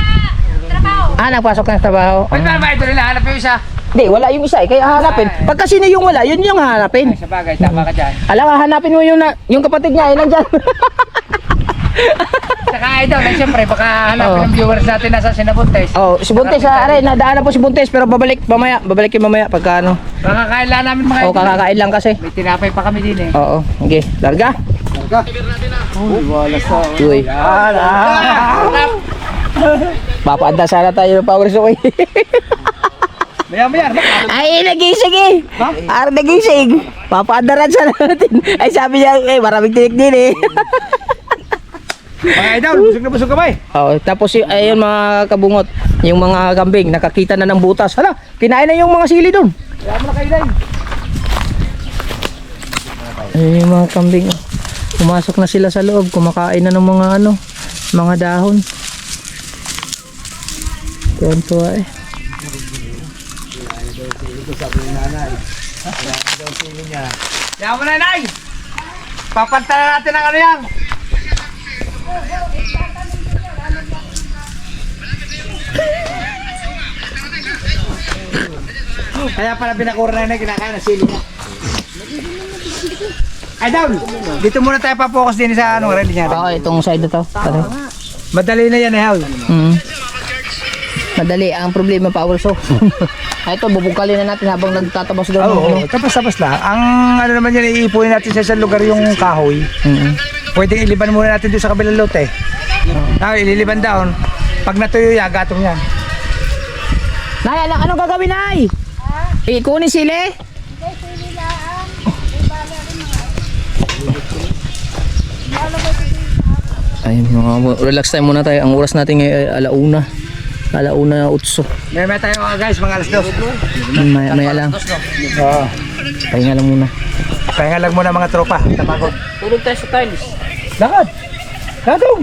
trabaho. Nagpasok na sa trabaho. Pwede ba ito nila? Hanap yung isa. Hindi, wala yung isa eh, kaya hahanapin. Pagka sino yung wala, yun yung hahanapin. Sa bagay, tama ka dyan. Alam, hahanapin mo yung kapatid niya, nandyan. Saka idol, ay siyempre, baka hanapin ng viewers natin nasa Sinabuntes. Oh, si Buntes nadaanan po si Buntes pero babalik yung mamaya pagka ano. Baka kailan namin mga Oh, kakakain lang kasi. May tinapay pa kami din eh. Oo, okay. Larga. Wala sa... Uy. Papaanda sana tayo ng power show eh. Maya. Ay, nagising eh. Nagising. Papaandaran sana natin. Ay, sabi niya, maraming tinik din eh. Mga idol, busog ka ba eh? Oh, tapos ayun mga kabungot, yung mga kambing nakakita na ng butas. Hala, kinain na yung mga sili doon. Kaya mo na kayo dahil. Ayun yung mga kambing. Oh. Pumasok na sila sa loob. Kumakain na ng mga ano, mga dahon. Tuwan-tuwa eh. Yan mo na, Nay! Papantalan natin ang ano yan! Kaya pala pinakura na kinakain ng sili niya. Ay, down! Dito muna tayo pa-focus din sa ano, rally niya. Okay, itong side na to. Tara. Madali na yan, Haw. Madali. Ang problema pa also. Ay, ito, bubungkalin na natin habang nagtatabas doon. Oo, tapos lang. Ang ano naman yan, iipunin natin sa isang lugar yung kahoy. Pwedeng iliban muna natin doon sa kabilang lote. Ililiban down. Pag natuyo yan, gatong yan. Nay, anong gagawin, Nay? Ikunin sili? Ayun, relax time muna tayo. Ang oras natin ngayon ay alauna. Alauna 8. May tayo guys, mga alas 2. Maya lang. Oo. Pahinga lang muna. Pahinga lang muna mga tropa. Tapagod. Tulog tayo sa tiles. Lakad! Gatong!